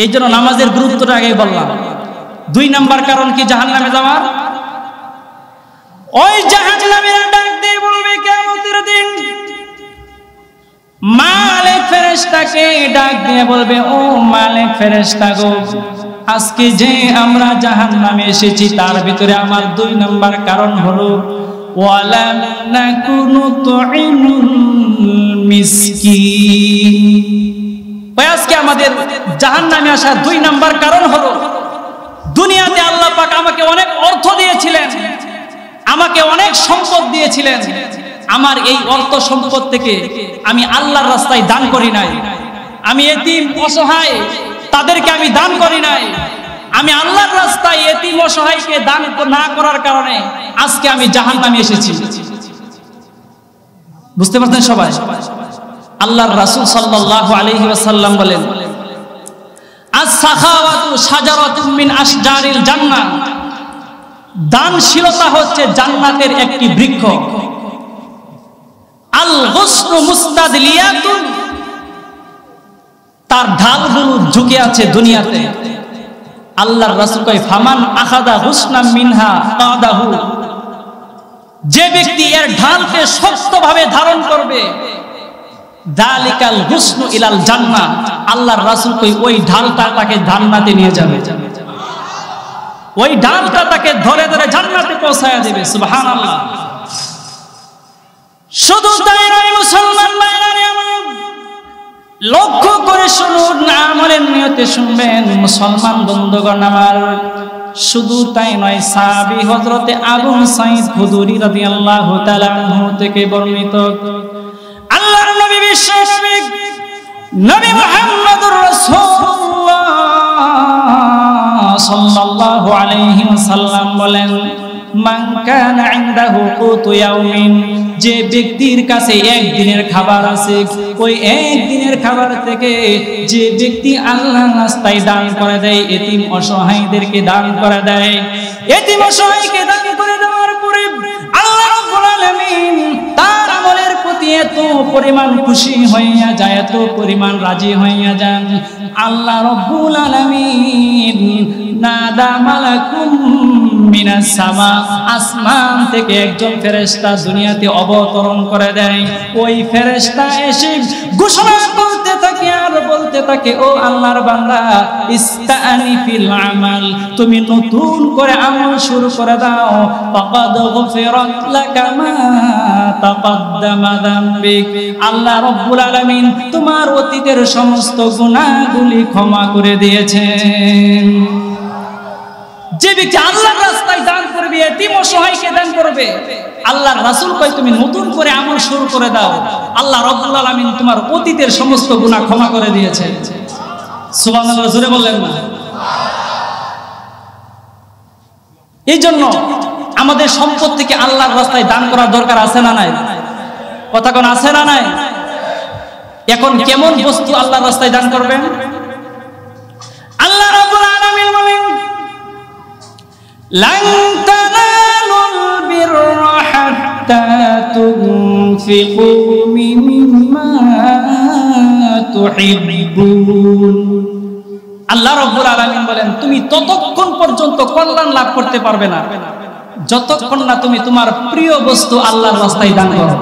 এই জন্য নামাজের গুরুত্বটা আগে বললাম। 2 নাম্বার কারণ কি জাহান্নামে যাওয়ার? ওই জাহান্নামীরা ডাক দিয়ে বলবে কিয়ামতের দিন, মালিক ফেরেশতাকে ডাক দিয়ে বলবে, ও মালিক ফেরেশতা গো, আজকে যে আমরা জাহান্নামে এসেছি তার ভিতরে আমার 2 নাম্বার কারণ হলো ওয়ালা নাকুনু তুইমুল মিসকিন। আজকে আমাদের জাহান্নামে আসার 2 নাম্বার কারণ হলো দুনিয়াতে আল্লাহ পাক আমাকে অনেক অর্থ দিয়েছিলেন, আমাকে অনেক সম্পদ দিয়েছিলেন, আমার এই অর্থ সম্পদ থেকে আমি আল্লাহর রাস্তায় দান করি নাই, আমি এতিম অসহায় তাদেরকে আমি দান করি নাই, আমি আল্লাহর রাস্তায় এতিম অসহায়কে দান না করার কারণে আজকে আমি জাহান্নামে এসেছি। বুঝতে পারছেন সবাই? আল্লাহর রাসূল সাল্লাল্লাহু আলাইহি ওয়াসাল্লাম বলেন, আজ আস-সাখাওয়াতু শাজারাতুম মিন আশজারিল জান্নাহ, দানশীলতা হচ্ছে জান্নাতের একটি বৃক্ষ। আল গুসনু মুস্তাদলিয়াতুন, তার ঢালগুলো ঝুঁকে আছে দুনিয়াতে। আল্লাহর রাসূল কয় ফামান আখাদা হুসনাম মিনহা কাদাহু, যে ব্যক্তি এর ঢালকে শক্তভাবে ধারণ করবে, দালিকাল হুসনু ইলাল জান্নাহ, আল্লাহর রাসূল কয় ওই ঢালটা তাকে জান্নাতে নিয়ে যাবে। ওই ঢালটা তাকে ধরে ধরে জান্নাতে পৌঁছায়া দেবে। সুবহানাল্লাহ। শুধু তাই নয় মুসলমান ভাইরা আমার, লক্ষ্য করে শুনুন, আমলের নিয়তে শুনবেন মুসলমান বন্ধুগণ আমার। শুধু তাই নয়, সাহাবী হযরতে আবু সাঈদ খুদরি রাদিয়াল্লাহু তাআলা আনহু থেকে বর্ণিত, আল্লাহর নবী বিশ্বনবী নবী মুহাম্মদুর রাসূলুল্লাহ সাল্লাল্লাহু আলাইহি ওয়াসাল্লাম বলেন, মান কানা ইনদাহু কুতু ইয়াউমিন, যে ব্যক্তির কাছে একদিনের খাবার আছে, ওই একদিনের খাবার থেকে যে ব্যক্তি আল্লাহর রাস্তায় দান করে দেয়, এতিম অসহায়দেরকে দান করে দেয়, এতিম অসহায়কে দান করে দেওয়ার পরে আল্লাহ রাব্বুল আলামিন তার আমলের প্রতি এত পরিমাণ খুশি হইয়া যায়, এত পরিমাণ রাজি হইয়া যান, আল্লাহ রাব্বুল আলামিন নাদা মালাকুম মিনাস সামা, আসমান থেকে একজন ফেরেশতা দুনিয়াতে অবতরণ করে দেয়। ওই ফেরেশতা এসে ঘোষণা করতে থাকে আর বলতে থাকে, ও আল্লাহর বান্দা, ইস্তানিফিল আমাল, তুমি নতুন করে আমল শুরু করে দাও। ফাকাদ গফিরাত লাকা মা তাকদ্দামা যামবিক, আল্লাহ রাব্বুল আলামিন তোমার অতীতের সমস্ত গুনাহগুলি ক্ষমা করে দিয়েছেন। যে ব্যক্তি আল্লাহর রাস্তায় দান করবে, এতিম অসহায়কে দান করবে, আল্লাহর রাসূল কয় তুমি নতুন করে আমল শুরু করে দাও, আল্লাহ রাব্বুল আলামিন তোমার অতীতের সমস্ত গুনাহ ক্ষমা করে দিয়েছেন। সুবহানাল্লাহ, জোরে বললেন না? এই জন্য আমাদের সম্পদ থেকে আল্লাহর রাস্তায় দান করার দরকার আছে না নাই? কথা কোন আছে না নাই? এখন কেমন বস্তু আল্লাহর রাস্তায় দান করবেন? আল্লাহ রাব্বুল আলামিন বলেন, লান তানালুল বিররা হাত্তা তুনফিকু মিম্মা তুহিব্বুন। আল্লাহ রাব্বুল আলামিন বলেন, তুমি ততক্ষণ পর্যন্ত কল্যাণ লাভ করতে পারবে না যতক্ষণ না তুমি তোমার প্রিয় বস্তু আল্লাহর রাস্তায় দান করো।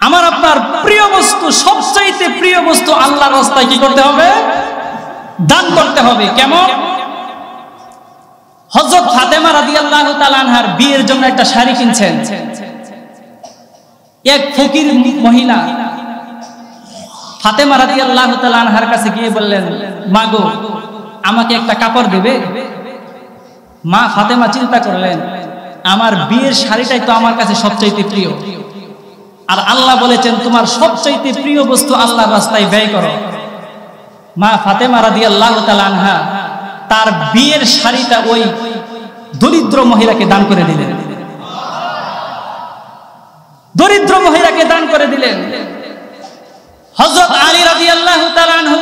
আমার আপনার প্রিয় বস্তু, সবচাইতে প্রিয় বস্তু আল্লাহর রাস্তায় কি করতে হবে? দান করতে হবে। কেমন? হযরত ফাতেমা রাদিয়াল্লাহু তাআলা আনহার বিয়ের জন্য একটা শাড়ি কিনছেন। এক ফকির মহিলা ফাতেমা রাদিয়াল্লাহু তাআলা আনহার কাছে গিয়ে বললেন, মা গো, আমাকে একটা কাপড় দেবে? মা ফাতেমা চিন্তা করলেন, আমার বিয়ের শাড়িটাই তো আমার কাছে সবচাইতে প্রিয়, আর আল্লাহ বলেছেন তোমার সবচাইতে প্রিয় বস্তু আল্লাহর রাস্তায় ব্যয় করো। মা ফাতেমা রাদিয়াল্লাহু তাআলা আনহা তার বিয়ের শাড়িটা ওই দরিদ্র মহিলাকে দান করে দিলেন। দরিদ্র মহিলাকে দান করে দিলেন। হযরত আলী রাদিয়াল্লাহু তাআলা আনহু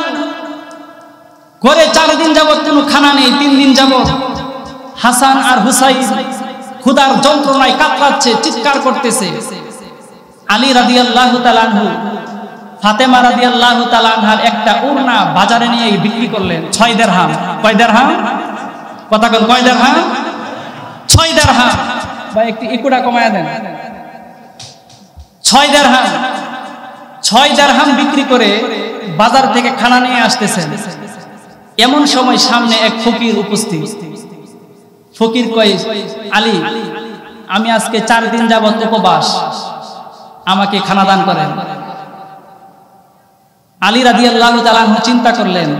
ঘরে 4 দিন যাবত কোনো খানা নেই, 3 দিন যাবত হাসান আর হুসাইন ক্ষুধার যন্ত্রণায় কাতরাচ্ছে, চিৎকার করতেছে। আলী রাদিয়াল্লাহু তাআলা আনহু ফাতেমা রাদিয়াল্লাহু তাআলা আনহার একটা ওড়না বাজারে নিয়ে বিক্রি করলেন 6 দিরহাম। কয় দিরহাম? কথা কোন? কয় দিরহাম? 6 দিরহাম। ভাই একটু ইকুটা কমায়া দেন। 6 দিরহাম। 6 দিরহাম বিক্রি করে বাজার থেকে খানা নিয়ে আসতেছেন। এমন সময় সামনে এক ফকির উপস্থিত। ফকির কয়, আলী, আমি আজকে 4 দিন যাবত উপবাস, আমাকে খানা দান করেন। আলী রাদিয়াল্লাহু তাআলা আনহু চিন্তা করলেন,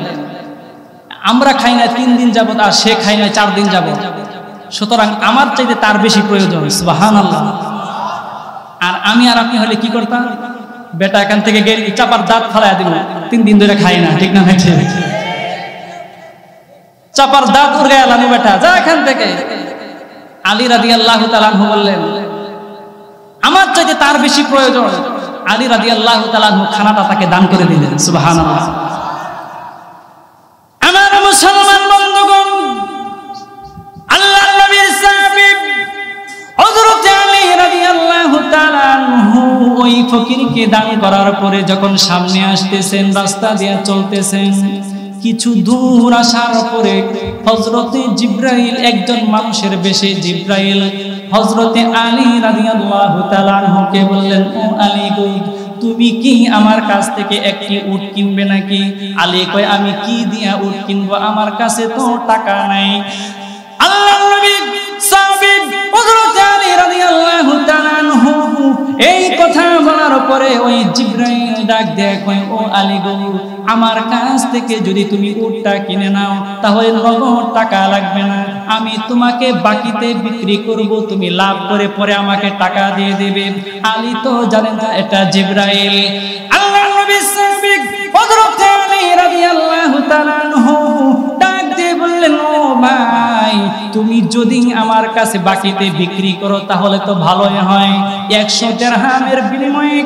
আমরা খাই না 3 দিন যাবত, আর সে খাই না 4 দিন যাবত, সুতরাং আমার চাইতে তার বেশি প্রয়োজন। সুবহানাল্লাহ। আর আমি আর আপনি হলে কি করতাম? বেটা এখান থেকে চাপার দাঁত ফালাইয়া দিব, 3 দিন ধরে খাই না, ঠিক না ভাই? চাপার দাঁত উড়ে গেলাম, বেটা যা এখান থেকে। আলী রাদিয়াল্লাহু তাআলা আনহু বললেন, আমার চাইতে তার বেশি প্রয়োজন। আলী রাদিয়াল্লাহু তাআলা আনহু খানাটা তাকে দান করে দিলেন। সুবহানাল্লাহ। 4 দিন যাবত উপবাস, আমাকে খানা দান করেন। আলী রাদিয়াল্লাহু তাআলা আনহু চিন্তা করলেন, আমরা খাই না 3 দিন যাবত, আর সে খাই না 4 দিন যাবত, সুতরাং আমার চাইতে তার বেশি প্রয়োজন। আলী রাদিয়াল্লাহু তাআলা আনহু খানাটা তাকে দান করে দিলেন। সুবহানাল্লাহ। উটকে দান করার পরে যখন সামনে আসতেছেন, রাস্তা দিয়ে চলতেছেন, কিছু দূর আসার পরে হযরতে জিবরাইল, একজন মানুষের বেশে জিবরাইল হযরতে আলী রাদিয়াল্লাহু তাআলা আনহুকে বললেন, ও আলী গো, তুমি কি আমার কাছ থেকে একটি উট কিনবে নাকি? আলী কয়, আমি কি দিয়া উট কিনবো, আমার কাছে তো টাকা নাই। আল্লাহর নবী সাহাবী হযরত আলী রাদিয়াল্লাহু তাআলা আনহু এই কথা বলার পরে ওই জিবরাইল ডাক দেয়, কয়, ও আলী গো, আমার কাছ থেকে যদি তুমি উটটা কিনে নাও তাহলে নগদ টাকা লাগবে না, আমি তোমাকে বাকিতে বিক্রি করব, তুমি লাভ করে পরে আমাকে টাকা দিয়ে দেবে। আলী তো জানে না এটা জিবরাইল। আল্লাহর নবী সাহাবী হযরত আলী রাদিয়াল্লাহু তাআলা আনহু ডাক দিয়ে বললেন, ও ভাই, তুমি যদি আমার কাছে বাকিতে বিক্রি করো তাহলে তো ভালোই হয়। 100 দিরহামের বিনিময়ে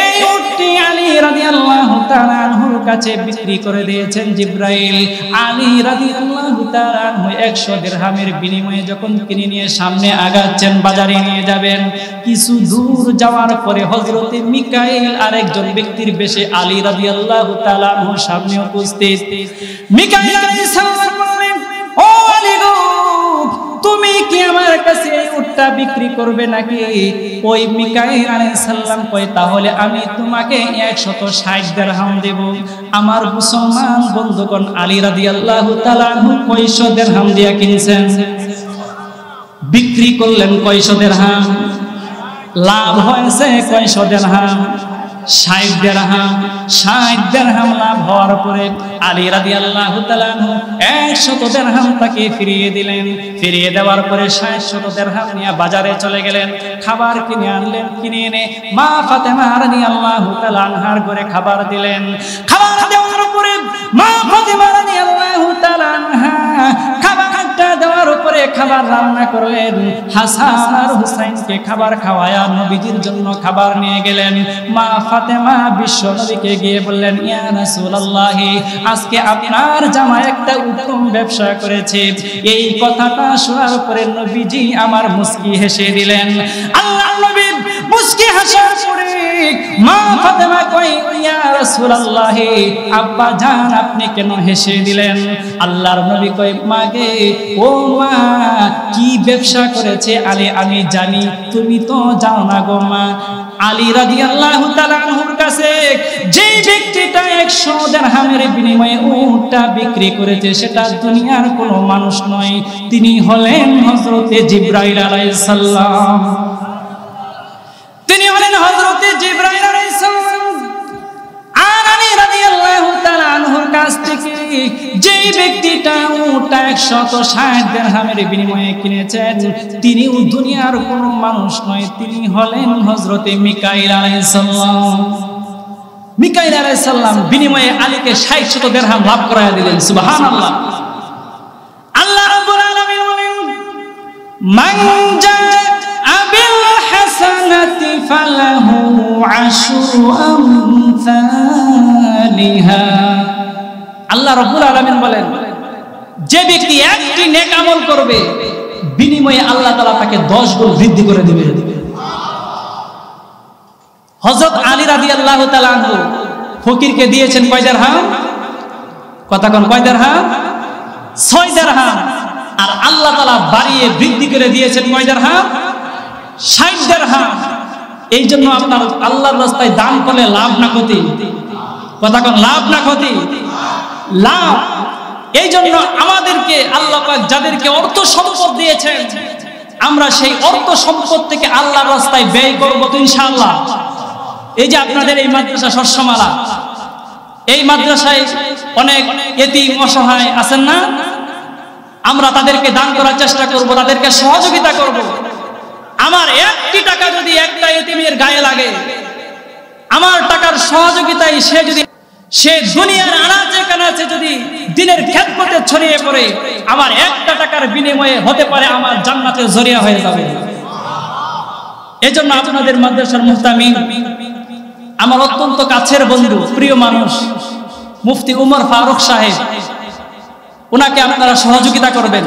এই উটটি আলী রাদিয়াল্লাহু তাআলা আনহুর কাছে বিক্রি করে দিয়েছেন জিবরাইল। আলী রাদিয়াল্লাহু তাআলা আনহু 100 দিরহামের বিনিময়ে যখন কিনে নিয়ে সামনে আগাচ্ছেন, বাজারে নিয়ে যাবেন, কিছু দূর যাওয়ার পরে হযরতে মিকাইল আরেকজন ব্যক্তির বেশে আলী রাদিয়াল্লাহু তাআলা আনহুর সামনে উপস্থিত। মিকাইল আলাইহিস সালাম বললেন, ও আলী গো, তুমি কি আমার কাছে এই উটটা বিক্রি করবে নাকি? ওই মিকাইল আলাইহিস সালাম কয়, তাহলে আমি তোমাকে 160 দিরহাম দেব। আমার মুসলমান বন্ধুগণ, আলী রাদিয়াল্লাহু তাআলা আনহু কয়শো দিরহাম দিয়া কিনছেন? বিক্রি করলেন কয়শো দিরহাম? লাভ হয়েছে কয়শো দিরহাম? 60 দিরহাম। 60 দিরহাম লাভ হওয়ার পরে আলী রাদিয়াল্লাহু তাআলা আনহু 100 দিরহাম তাকে ফিরিয়ে দিলেন। ফিরিয়ে দেওয়ার পরে 60 দিরহাম নিয়ে বাজারে চলে গেলেন, খাবার কিনে আনলেন। কিনে এনে মা ফাতেমা রাদিয়াল্লাহু তাআলা আনহার ঘরে খাবার দিলেন। খাবার দেওয়ার পরে মা ফাতেমা রাদিয়াল্লাহু তাআলা আনহা খাবারটা দেওয়ার পরে খাবার রান্না করলেন। হাসান আর হুসাইনকে খাবার খাওয়ায়া নবীজির জন্য খাবার নিয়ে গেলেন। মা ফাতেমা বিশ্ব নবীকে গিয়ে বললেন, ইয়া রাসূলুল্লাহ, আজকে আপনার জামাই একটা উত্তম ব্যবসা করেছে। এই কথাটা শোনার পরে নবীজি আমার মুস্কি হেসে দিলেন। আল্লাহর নবী মুস্কি হাসার পরে মা ফাতেমা কই, ইয়া রাসূলুল্লাহ, আব্বা জান আপনি কেন হেসে দিলেন? আল্লাহর নবী কই, মাগে, ও মা, কি ব্যবসা করেছে আলী আমি জানি, তুমি তো জানো না গো মা। আলী রাদিয়াল্লাহু তাআলা আনহুর কাছে যে ব্যক্তিটা 100 দিরহামের বিনিময়ে উটটা বিক্রি করেছে সেটা দুনিয়ার কোনো মানুষ নয়, তিনি হলেন হযরতে জিবরাইল আলাইহিস সালাম। তিনি হলেন হযরতে জিবরাইল আলাইহিস সালাম। আর আলী রাদিয়াল্লাহু তাআলা আনহুর কাছ থেকে যে ব্যক্তিটা উটটা 160 দিরহামের বিনিময়ে কিনেছেন তিনিও দুনিয়ার কোনো মানুষ নয়, তিনি হলেন হযরতে মিকাইল আলাইহিস সালাম। মিকাইল আলাইহিস সালাম বিনিময়ে আলীকে 60 দিরহাম লাভ করায়া দিলেন। সুবহানাল্লাহ। আল্লাহ রাব্বুল আলামিন বলেন, মান জাআ বিল হাসানাতি ফালাহু আশরু আমসালিহা। আল্লাহ রাব্বুল আলামিন বলেন, যে ব্যক্তি একটি নেক আমল করবে বিনিময়ে আল্লাহ তাআলা তাকে 10 গুণ বৃদ্ধি করে দিবেন। হযরত আলী রাদিয়াল্লাহু তাআলা আনহু ফকিরকে দিয়েছেন কয় দিরহাম? কথা কোন, কয় দিরহাম? 6 দিরহাম। আর আল্লাহ তাআলা বাড়িয়ে বৃদ্ধি করে দিয়েছেন কয় দিরহাম? 60 দিরহাম। এই জন্য আপনার আল্লাহর রাস্তায় দান করলে লাভ না ক্ষতি? কথা কোন, লাভ না ক্ষতি? লাভ। এই জন্য আমাদেরকে আল্লাহ পাক যাদেরকে অর্থ সম্পদ দিয়েছেন আমরা সেই অর্থ সম্পদ থেকে আল্লাহর রাস্তায় ব্যয় করব তো ইনশাআল্লাহ। এই যে আপনাদের এই মাদ্রাসা শস্যমালা, এই মাদ্রাসায় অনেক এতিম অসহায় আছেন না, আমরা তাদেরকে দান করার চেষ্টা করব, তাদেরকে সহযোগিতা করব। আমার একটি টাকা যদি একটা এতিমের গায়ে লাগে, আমার টাকার সহযোগিতায় সে দুনিয়ার আনাচে কানাচে যদি দিনের খেদমতে ছড়িয়ে পড়ে, আমার একটা টাকার বিনিময়ে হতে পারে আমার জান্নাতের জরিয়া হয়ে যাবে। এজন্য আপনাদের মাদ্রাসার মুহতামিম, আমার অত্যন্ত কাছের বন্ধু, প্রিয় মানুষ মুফতি উমর ফারুক সাহেব, ওনাকে আপনারা সহযোগিতা করবেন।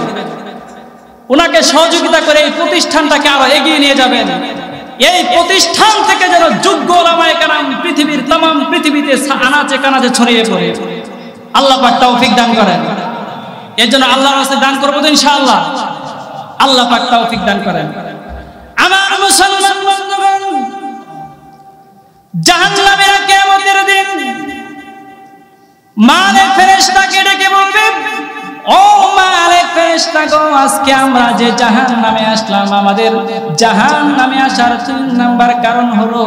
ওনাকে সহযোগিতা করে এই প্রতিষ্ঠানটাকে আরো এগিয়ে নিয়ে যাবেন। এই প্রতিষ্ঠান থেকে যেন যোগ্য ওলামায়ে কেরাম পৃথিবীর तमाम পৃথিবীতে আনাচে কানাচে ছড়িয়ে পড়ে আল্লাহ পাক তৌফিক দান করেন। এর জন্য আল্লাহর কাছে দান করব তো ইনশাআল্লাহ, আল্লাহ পাক তৌফিক দান করেন। আমার মুসলমান বন্ধুগণ, জাহান্নামীরা কিয়ামতের দিন মালিক ফেরেশতাকে ডেকে বলবে, ও মালিক ফেরেশতা গো, আজকে আমরা যে জাহান্নামে আসলাম, আমাদের জাহান্নামে আসার 3 নাম্বার কারণ হলো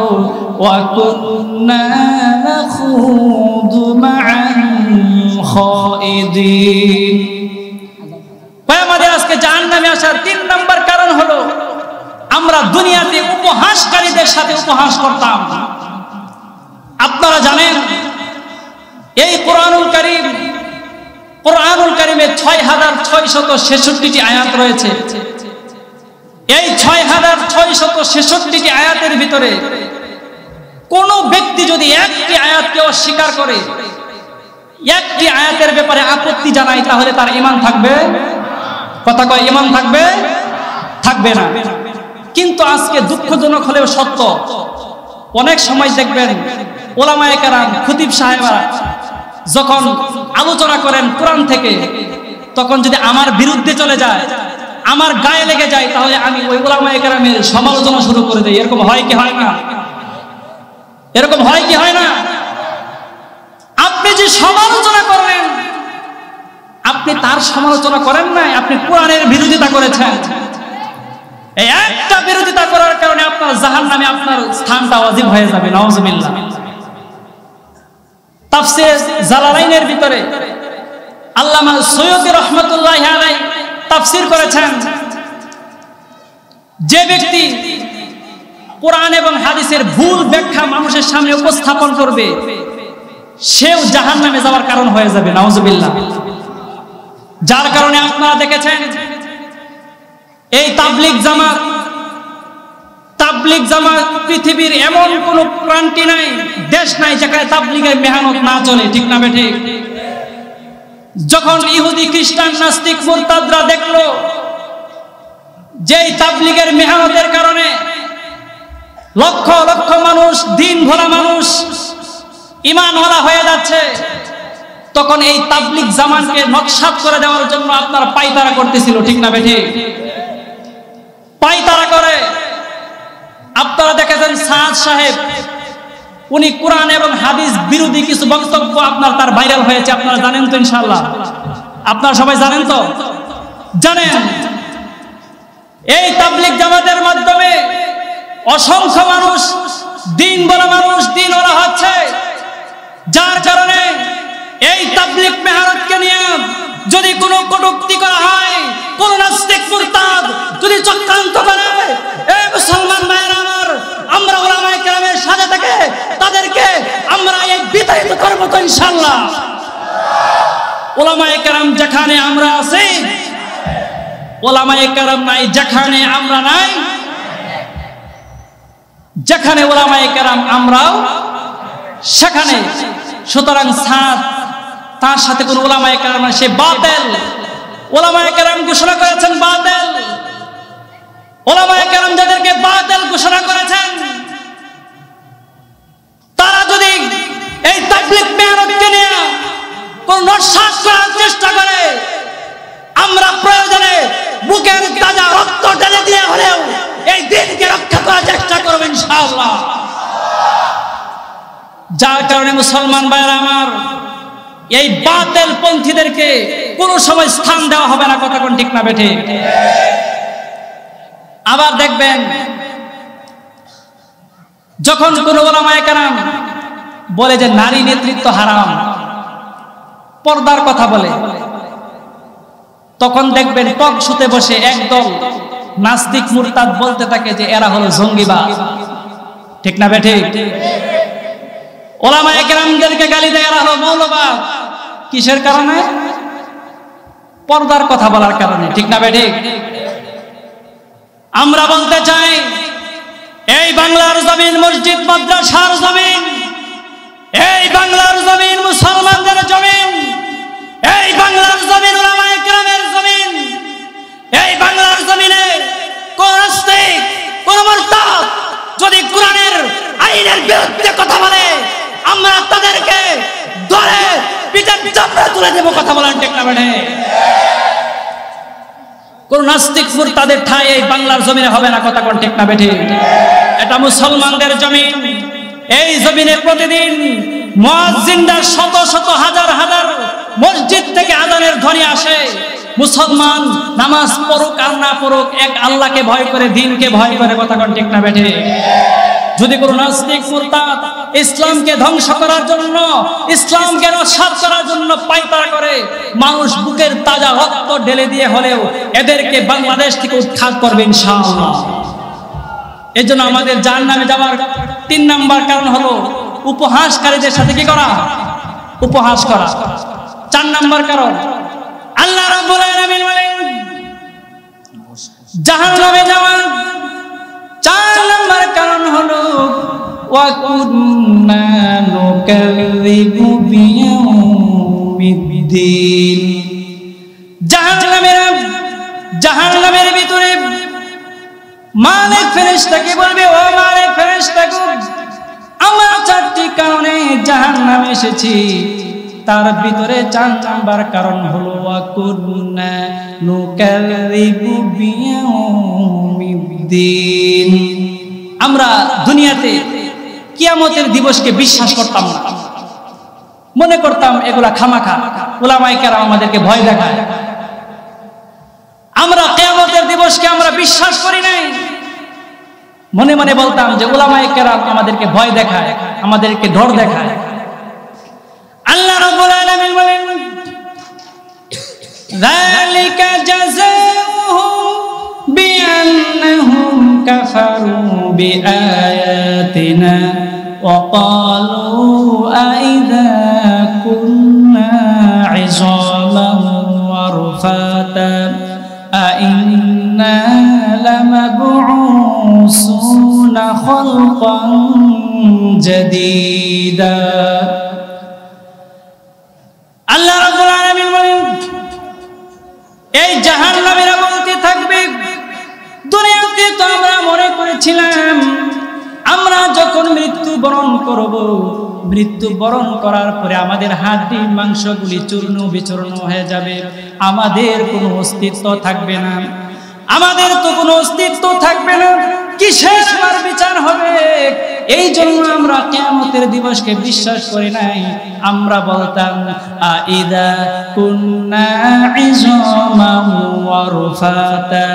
ওয়া কুন্না নাখুদু মা'আল খাইদিন। আমাদের আজকে জাহান্নামে আসার 3 নাম্বার কারণ হলো আমরা দুনিয়াতে উপহাসকারীদের সাথে উপহাস করতাম। আপনারা জানেন এই কোরআনুল কারীমে 6666টি আয়াত রয়েছে। এই 6666টি আয়াতের ভিতরে কোন ব্যক্তি যদি একটি আয়াতকে অস্বীকার করে, একটি আয়াতের ব্যাপারে আপত্তি জানায়, তাহলে তার ঈমান থাকবে? কথা কয়, ঈমান থাকবে? থাকবে না। কিন্তু আজকে দুঃখজনক হলেও সত্য, অনেক সময় দেখবেন ওলামায়ে কেরাম, খতিব সাহেবরা যখন আলোচনা করেন কোরআন থেকে, তখন যদি আমার বিরুদ্ধে চলে যায়, আমার গায়ে লেগে যায়, তাহলে আমি ওই ওলামায়ে কেরামের সমালোচনা শুরু করে দেই। এরকম হয় কি হয় না? এরকম হয় কি হয় না? আপনি যে সমালোচনা করলেন, আপনি তার সমালোচনা করেন নাই, আপনি কোরআনের বিরোধিতা করেছেন। এই একটা বিরোধিতা করার কারণে আপনার জাহান্নামে আপনার স্থানটা ওয়াজিব হয়ে যাবে। নাউজুবিল্লাহ। তাফসীর জালালাইনের ভিতরে আল্লামা সৈয়দী রাহমাতুল্লাহি আলাইহি তাফসীর করেছেন, যে ব্যক্তি কোরআন এবং হাদিসের ভুল ব্যাখ্যা মানুষের সামনে উপস্থাপন করবে, সেও জাহান্নামে যাওয়ার কারণ হয়ে যাবে। নাউজুবিল্লাহ। যার কারণে আপনারা দেখেছেন এই তাবলীগ জামাত পৃথিবীর এমন কোন প্রান্তি নাই, দেশ নাই যেখানে তাবলীগের মেহনত না চলে। ঠিক না বেঠে? যখন ইহুদি, খ্রিস্টান, নাস্তিক, মুরতাদরা দেখলো যে এই তাবলীগের মেহনতের কারণে লক্ষ লক্ষ মানুষ, দিন ভরা মানুষ ঈমানওয়ালা হয়ে যাচ্ছে, তখন এই তাবলীগ জামানকে নকশাত করে দেওয়ার জন্য আপনারা পায়তারা করতেছিল। ঠিক না বেঠে? পায়তারা করে। আপনারা দেখেছেন সাদ সাহেব, উনি কোরআন এবং হাদিস বিরোধী কিছু বক্তব্য তার ভাইরাল হয়েছে। আপনারা জানেন তো ইনশাআল্লাহ? আপনারা সবাই জানেন তো? জানেন এই তাবলীগ জামাতের মাধ্যমে অসংখ্য মানুষ, দিন বড় মানুষ, দিন ওরা হচ্ছে। যার কারণে এই তাবলীগ মেহনতকে নিয়ে যদি কোনো কটূক্তি করা হয়, কোন নাস্তিক মুরতাদ যদি চক্রান্ত করে, এই মুসলমান ভাইয়েরা আমার, আমরা ওলামায়ে কেরামের সাথে থেকে তাদেরকে আমরা এই বিতাড়িত করব তো ইনশাআল্লাহ। ওলামায়ে কেরাম যেখানে আমরা আছি, ওলামায়ে কেরাম নাই যেখানে আমরা নাই, যেখানে ওলামায়ে কেরাম আমরাও সেখানে। সুতরাং তার সাথে কোন ওলামায়ে কেরাম সে বাতিল। ওলামায়ে কেরাম ঘোষণা করেছেন বাতিল। ওলামায়ে কেরাম যাদেরকে বাতিল ঘোষণা করেছেন, তারা যদি এই তাবলীগ মেহনতকে নিয়ে কোন নস্যাৎ করার চেষ্টা করে, আমরা প্রয়োজনে বুকের তাজা রক্ত ঢেলে দিয়ে হলেও এই দিনকে রক্ষা করার চেষ্টা করব ইনশাআল্লাহ। যার কারণে মুসলমান ভাইরা আমার, এই বাতিল পন্থীদেরকে কোনো সময় স্থান দেওয়া হবে না। কথা কোন ঠিক না বেঠে? আবার দেখবেন যখন কোন ওলামায়ে কেরাম বলে যে নারী নেতৃত্ব হারাম, পর্দার কথা বলে, তখন দেখবেন টক শুতে বসে একদল নাস্তিক মুরতাদ বলতে থাকে যে এরা হলো জঙ্গিবাদ। ঠিক না বেঠে? ওলামায়ে কেরামদেরকে গালি দেয় এরা হলো মৌলবাদ। কিসের কারণে? পর্দার কথা বলার কারণে। ঠিক না বেঠে? আমরা বলতে চাই, এই বাংলার জমিন মসজিদ মাদ্রাসার জমিন, এই বাংলার জমিন মুসলমানদের জমিন, এই বাংলার জমিন ওলামায়ে কেরামের জমিন। এই বাংলার জমিনে কোন নাস্তিক, কোন মুরতাদ, দিনের বিরুদ্ধে কথা বলে আমরা তাদেরকে ধরে পিঠের চামড়া তুলে দেব। কথা বলেন ঠিক না বেঠে? কোন নাস্তিক মুরতাদের ঠাঁই এই বাংলার জমিনে হবে না। কথা কোন ঠিক না বেঠে? এটা মুসলমানদের জমিন। এই জমিনে প্রতিদিন মুয়াজ্জিনরা শত শত হাজার হাজার মসজিদ থেকে আযানের ধ্বনি আসে। মুসলমান নামাজ পড়ুক আর না পড়ুক এক আল্লাহকে ভয় করে, দ্বীনকে ভয় করে। কথা কোন ঠিক না বেঠে? যদি কোনো নাস্তিক মুরতাদ ইসলামকে ধ্বংস করার জন্য, ইসলামকে নস্যাৎ করার জন্য পায়তারা করে, মানুষ বুকের তাজা রক্ত ঢেলে দিয়ে হলেও এদেরকে বাংলাদেশ থেকে উৎখাত করবে ইনশাআল্লাহ। এজন্য আমাদের জাহান্নামে যাওয়ার 3 নাম্বার কারণ হলো উপহাসকারীদের সাথে কি করা? উপহাস করা। 4 নাম্বার কারণ আল্লাহ রাব্বুল আলামিন বলেন জাহান্নামে যাওয়ার 4 নাম্বার কারণ হলো ওয়া কুন্না নুকাযযিবু বিয়াউমিদ্দিন। জাহান্নামের ভিতরে মালিক ফেরেশতাকে বলবে, ও মালিক ফেরেশতাগণ, আমরা 4টি কারণে জাহান্নামে এসেছি। তার ভিতরে 4 নাম্বার কারণ হলো ওয়া কুন্না নুকাযযিবু বিয়াউমিদ্দিন। আমরা দুনিয়াতে কিয়ামতের দিবসকে বিশ্বাস করতাম না, মনে করতাম এগুলা খামাখা, উলামায়ে কেরাম আমাদেরকে ভয় দেখায়। আমরা কিয়ামতের দিবসকে আমরা বিশ্বাস করি নাই, মনে মনে বলতাম যে উলামায়ে কেরাম আমাদেরকে ভয় দেখায়, আমাদেরকে ডর দেখায়। আল্লাহ রাব্বুল আলামিন বলেন যালিকা জাযাউহুম বিআন্নাহুম কাফারু বিআয়াতিনা ওয়া ক্বালু আইযা কুন্না ইযামান ওয়া রুফাতান আইন্না লামাবউসুনা খালকান জাদীদা। আল্লাহ রাব্বুল আলামিন বলেন এই জাহান্নামীরা বলতে থাকবে, দুনিয়াতে তো আমরা মনে করেছিলাম আমরা যখন মৃত্যুবরণ করব, মৃত্যুবরণ করার পরে আমাদের হাড় মাংসগুলি চূর্ণ বিচূর্ণ হয়ে যাবে, আমাদের কোনো অস্তিত্ব থাকবে না, আমাদের তো কোনো অস্তিত্ব থাকবে না, কিসের আমার বিচার হবে? এই জন্য আমরা কিয়ামতের দিবসকে বিশ্বাস করি নাই। আমরা বলতাম আইদা কুন্না ইযামান ওয়া রুফাতা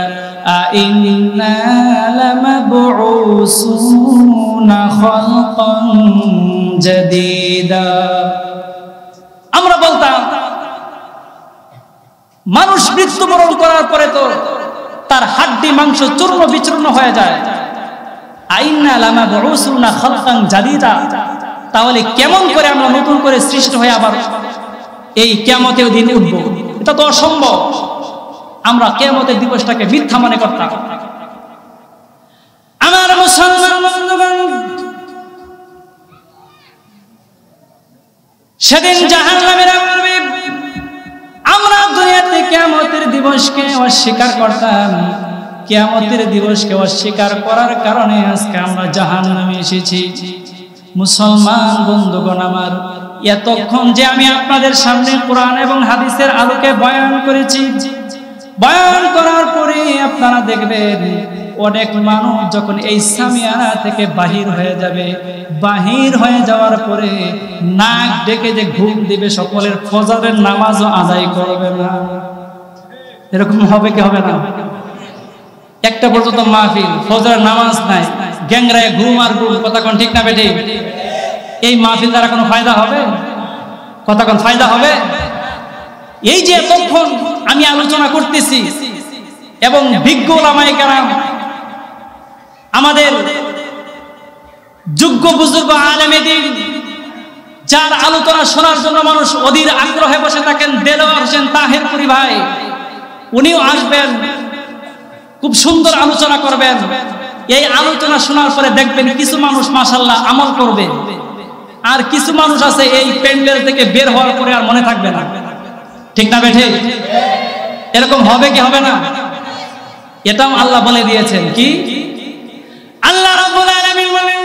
আইন্না লামাবউসুনা খালকান জাদীদা। আমরা বলতাম মানুষ মৃত্যুবরণ করার পরে তো তার হাড্ডি মাংস চূর্ণ বিচূর্ণ হয়ে যায়। আইন্না লামাবউসুনা খালকান জাদীদা, তাহলে কেমন করে আমরা নতুন করে সৃষ্টি হয়ে আবার এই কিয়ামতের দিনে উঠব? এটা তো অসম্ভব। আমরা কিয়ামতের দিবসটাকে মিথ্যা মনে করতাম। আমার মুসলমান বন্ধুগণ, সেদিন জাহান্নামীরা বলবে আমরা দুনিয়াতে কিয়ামতের দিবসকে অস্বীকার করতাম, কিয়ামতের দিবসকে অস্বীকার করার কারণে আজকে আমরা জাহান্নামে এসেছি। মুসলমান বন্ধুগণ আমার, এতক্ষণ যে আমি আপনাদের সামনে কোরআন এবং হাদিসের আলোকে বয়ান করেছি, বয়ান করার পরে আপনারা দেখবেন অনেক মানুষ যখন এই সামিয়ানা থেকে বাহির হয়ে যাবে, বাহির হয়ে যাওয়ার পরে নাক ডেকে যে ঘুম দিবে, সকলের ফজরের নামাজও আদায় করবে না। এরকম হবে কি হবে না? একটা পর্যন্ত মাহফিল, ফজরের নামাজ নাই, গ্যাংরায় ঘুম আর ঘুম। কথা কোন ঠিক না বেঠে? এই মাহফিল দ্বারা কোনো ফায়দা হবে? কথা কোন ফায়দা হবে? এই যে এতক্ষণ আমি আলোচনা করতেছি এবং বিজ্ঞ উলামায়ে কেরাম, আমাদের যোগ্য বুজুর্গ আলেমে দ্বীন, যার আলোচনা শোনার জন্য মানুষ অধীর আগ্রহে বসে থাকেন, দেলোয়ার হোসেন তাহেরপুরি ভাই, উনিও আসবেন, খুব সুন্দর আলোচনা করবেন। এই আলোচনা শোনার পরে দেখবেন কিছু মানুষ মাশাআল্লাহ আমল করবে, আর কিছু মানুষ আছে এই প্যান্ডেল থেকে বের হওয়ার পরে আর মনে থাকবে না। ঠিক না বেঠে? এরকম হবে কি হবে না? এটাও আল্লাহ বলে দিয়েছেন। কি? আল্লাহ রাব্বুল আলামিন বলেন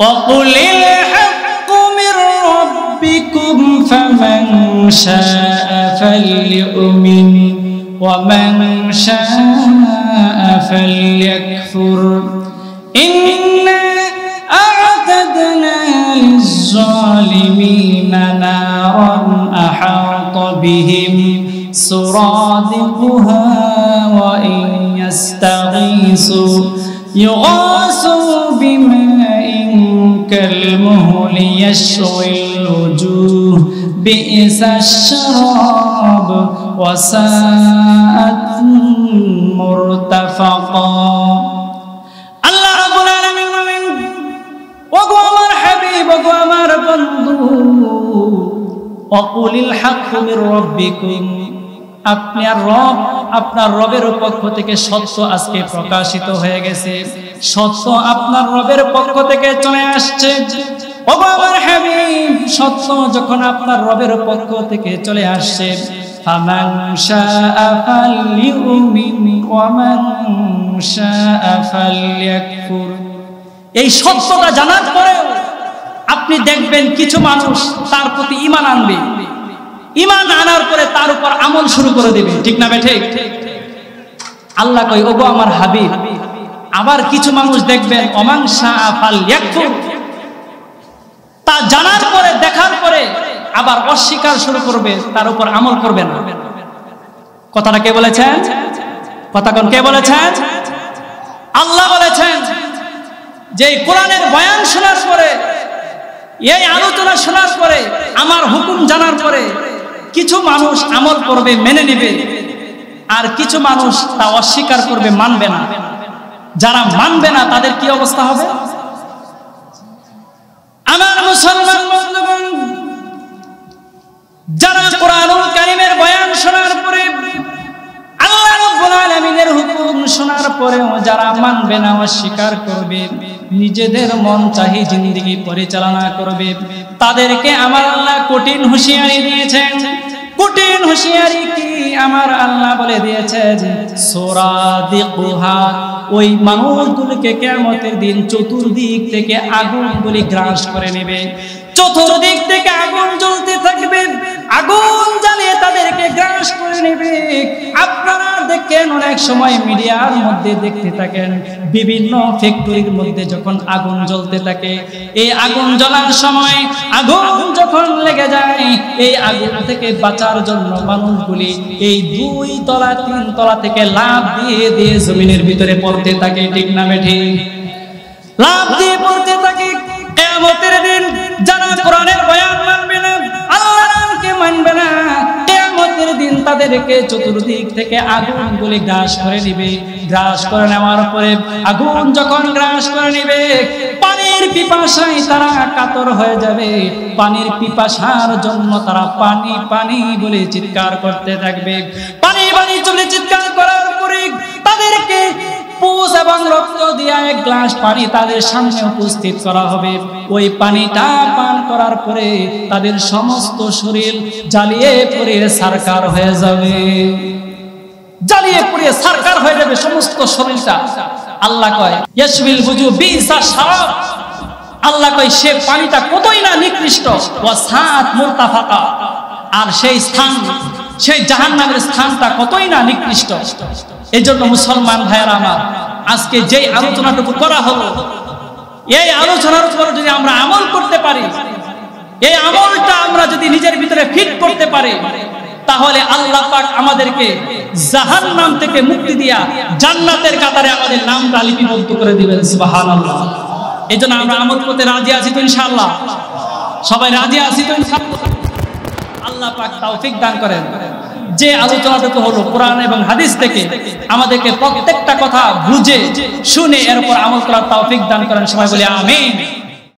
وقل الحق من ربكم فمن شاء فليؤمن ومن شاء فليكفر إنا أعتدنا للظالمين نارا أحاط بهم سرادقها وإن يستغيثوا يغاثوا بماء كالمهل يشوي الوجوه بئس الشراب وساءت مرتفقا আল্লাহ রাব্বুল আলামিন বলেন ওগো আমার হাবিব ওগো আমার বন্ধু ওয়াকুলিল হাক্কু মির রাব্বিকুম আপনার রবের পক্ষ থেকে সত্য আজকে প্রকাশিত হয়ে গেছে সত্য আপনার রবের পক্ষ থেকে চলে আসছে ওগো আমার হাবিব সত্য যখন আপনার রবের পক্ষ থেকে চলে আসছে ফামান শাআ ফালইউমিন ওয়া মান শাআ ফালইয়াকফুর এই সত্যটা জানার পরেও আপনি দেখবেন কিছু মানুষ তার প্রতি ঈমান আনবে ঈমান আনার পরে তার উপর আমল শুরু করে দিবে ঠিক না ঠিক আল্লাহ কই ওগো আমার হাবিব আবার কিছু মানুষ দেখবেন ওমান শাআ ফালইয়াকফুর তা জানার পরে দেখার পরে আবার অস্বীকার শুরু করবে তার উপর আমল করবে না কথাটা কে বলেছেন কথা কোন কে বলেছেন আল্লাহ বলেছেন যে কোরআনের বয়ান শোনার পরে এই আলোচনা শোনার পরে আমার হুকুম জানার পরে কিছু মানুষ আমল করবে মেনে নেবে আর কিছু মানুষ তা অস্বীকার করবে মানবে না যারা মানবে না তাদের কি অবস্থা হবে আমার মুসলমান বন্ধুগণ যারা কোরআনুল কারীমের বয়ান শোনার পরে আল্লাহ রাব্বুল আলামিনের হুকুম শোনার পরেও যারা মানবে না অস্বীকার করবে নিজেদের মন চাহি জিন্দেগি পরিচালনা করবে তাদেরকে আমার আল্লাহ কঠিন হুঁশিয়ারি দিয়েছেন কঠিন হুঁশিয়ারি কি আমার আল্লাহ বলে দিয়েছেন সুরাদিকুহা ওই মানুষগুলোকে কিয়ামতের দিন চতুর্দিক থেকে আগুনগুলি গ্রাস করে নেবে চতুর্দিক থেকে আগুন জ্বলতে থাকবে আগুন জ্বালিয়ে তাদেরকে গ্রাস করে নেবে আপনারা দেখেন অনেক সময় মিডিয়ার মধ্যে দেখতে থাকেন বিভিন্ন ফ্যাক্টরির মধ্যে যখন আগুন জ্বলতে থাকে এই আগুন জ্বলার সময় আগুন যখন লেগে যায় এই আগুন থেকে বাঁচার জন্য মানুষগুলি এই 2 তলা 3 তলা থেকে লাফ দিয়ে দিয়ে জমিনের ভিতরে পড়তে থাকে ঠিক না ঠিক লাফ দিয়ে পড়তে থাকে কিয়ামতের দিন যারা কোরআনের বয়ান মানবে না আল্লাহকে মানবে না কিয়ামতের দিন তাদেরকে চতুর্দিক থেকে আগুনগুলি গ্রাস করে নেবে গ্রাস করে নেওয়ার পরে আগুন যখন গ্রাস করে নেবে পানির পিপাসায় তারা কাতর হয়ে যাবে পানির পিপাসার জন্য তারা পানি পানি বলে চিৎকার করতে থাকবে পানি পানি চলে চিৎকার করার পরে তাদেরকে পুষ এবং রক্ত দিয়ে এক গ্লাস পানি তাদের সামনে উপস্থিত করা হবে ওই পানিটা পান করার পরে তাদের সমস্ত শরীর জ্বালিয়ে পুড়িয়ে সারকার হয়ে যাবে জ্বালিয়ে পুড়িয়ে সারকার হয়ে যাবে সমস্ত শরীরটা আল্লাহ কয় ইয়াশবিল বুজু বিসা শারাব আল্লাহ কয় সে পানিটা কতই না নিকৃষ্ট ওয়া সাআত মুরতাফাকা আর সেই স্থান সেই জাহান্নামের স্থানটা কতই না নিকৃষ্ট এজন্য মুসলমান ভাইয়েরা আমার আজকে যে আলোচনাটুকু করা হলো এই আলোচনার উপর যদি আমরা আমল করতে পারি এই আমলটা আমরা যদি নিজের ভিতরে ফিট করতে পারি তাহলে আল্লাহ পাক আমাদেরকে জাহান্নাম থেকে মুক্তি দিয়া জান্নাতের কাতারে আমাদের নামটা লিপিবদ্ধ করে দিবেন সুবহানাল্লাহ এজন্য আমরা আমল করতে রাজি আছি তো ইনশাআল্লাহ সবাই রাজি আছি তো ইনশাআল্লাহ আল্লাহ পাক তৌফিক দান করেন যে আলোচনাটুকু হলো কোরআন এবং হাদিস থেকে আমাদেরকে প্রত্যেকটা কথা বুঝে শুনে এর উপর আমল করার তৌফিক দান করেন সবাই বলি আমিন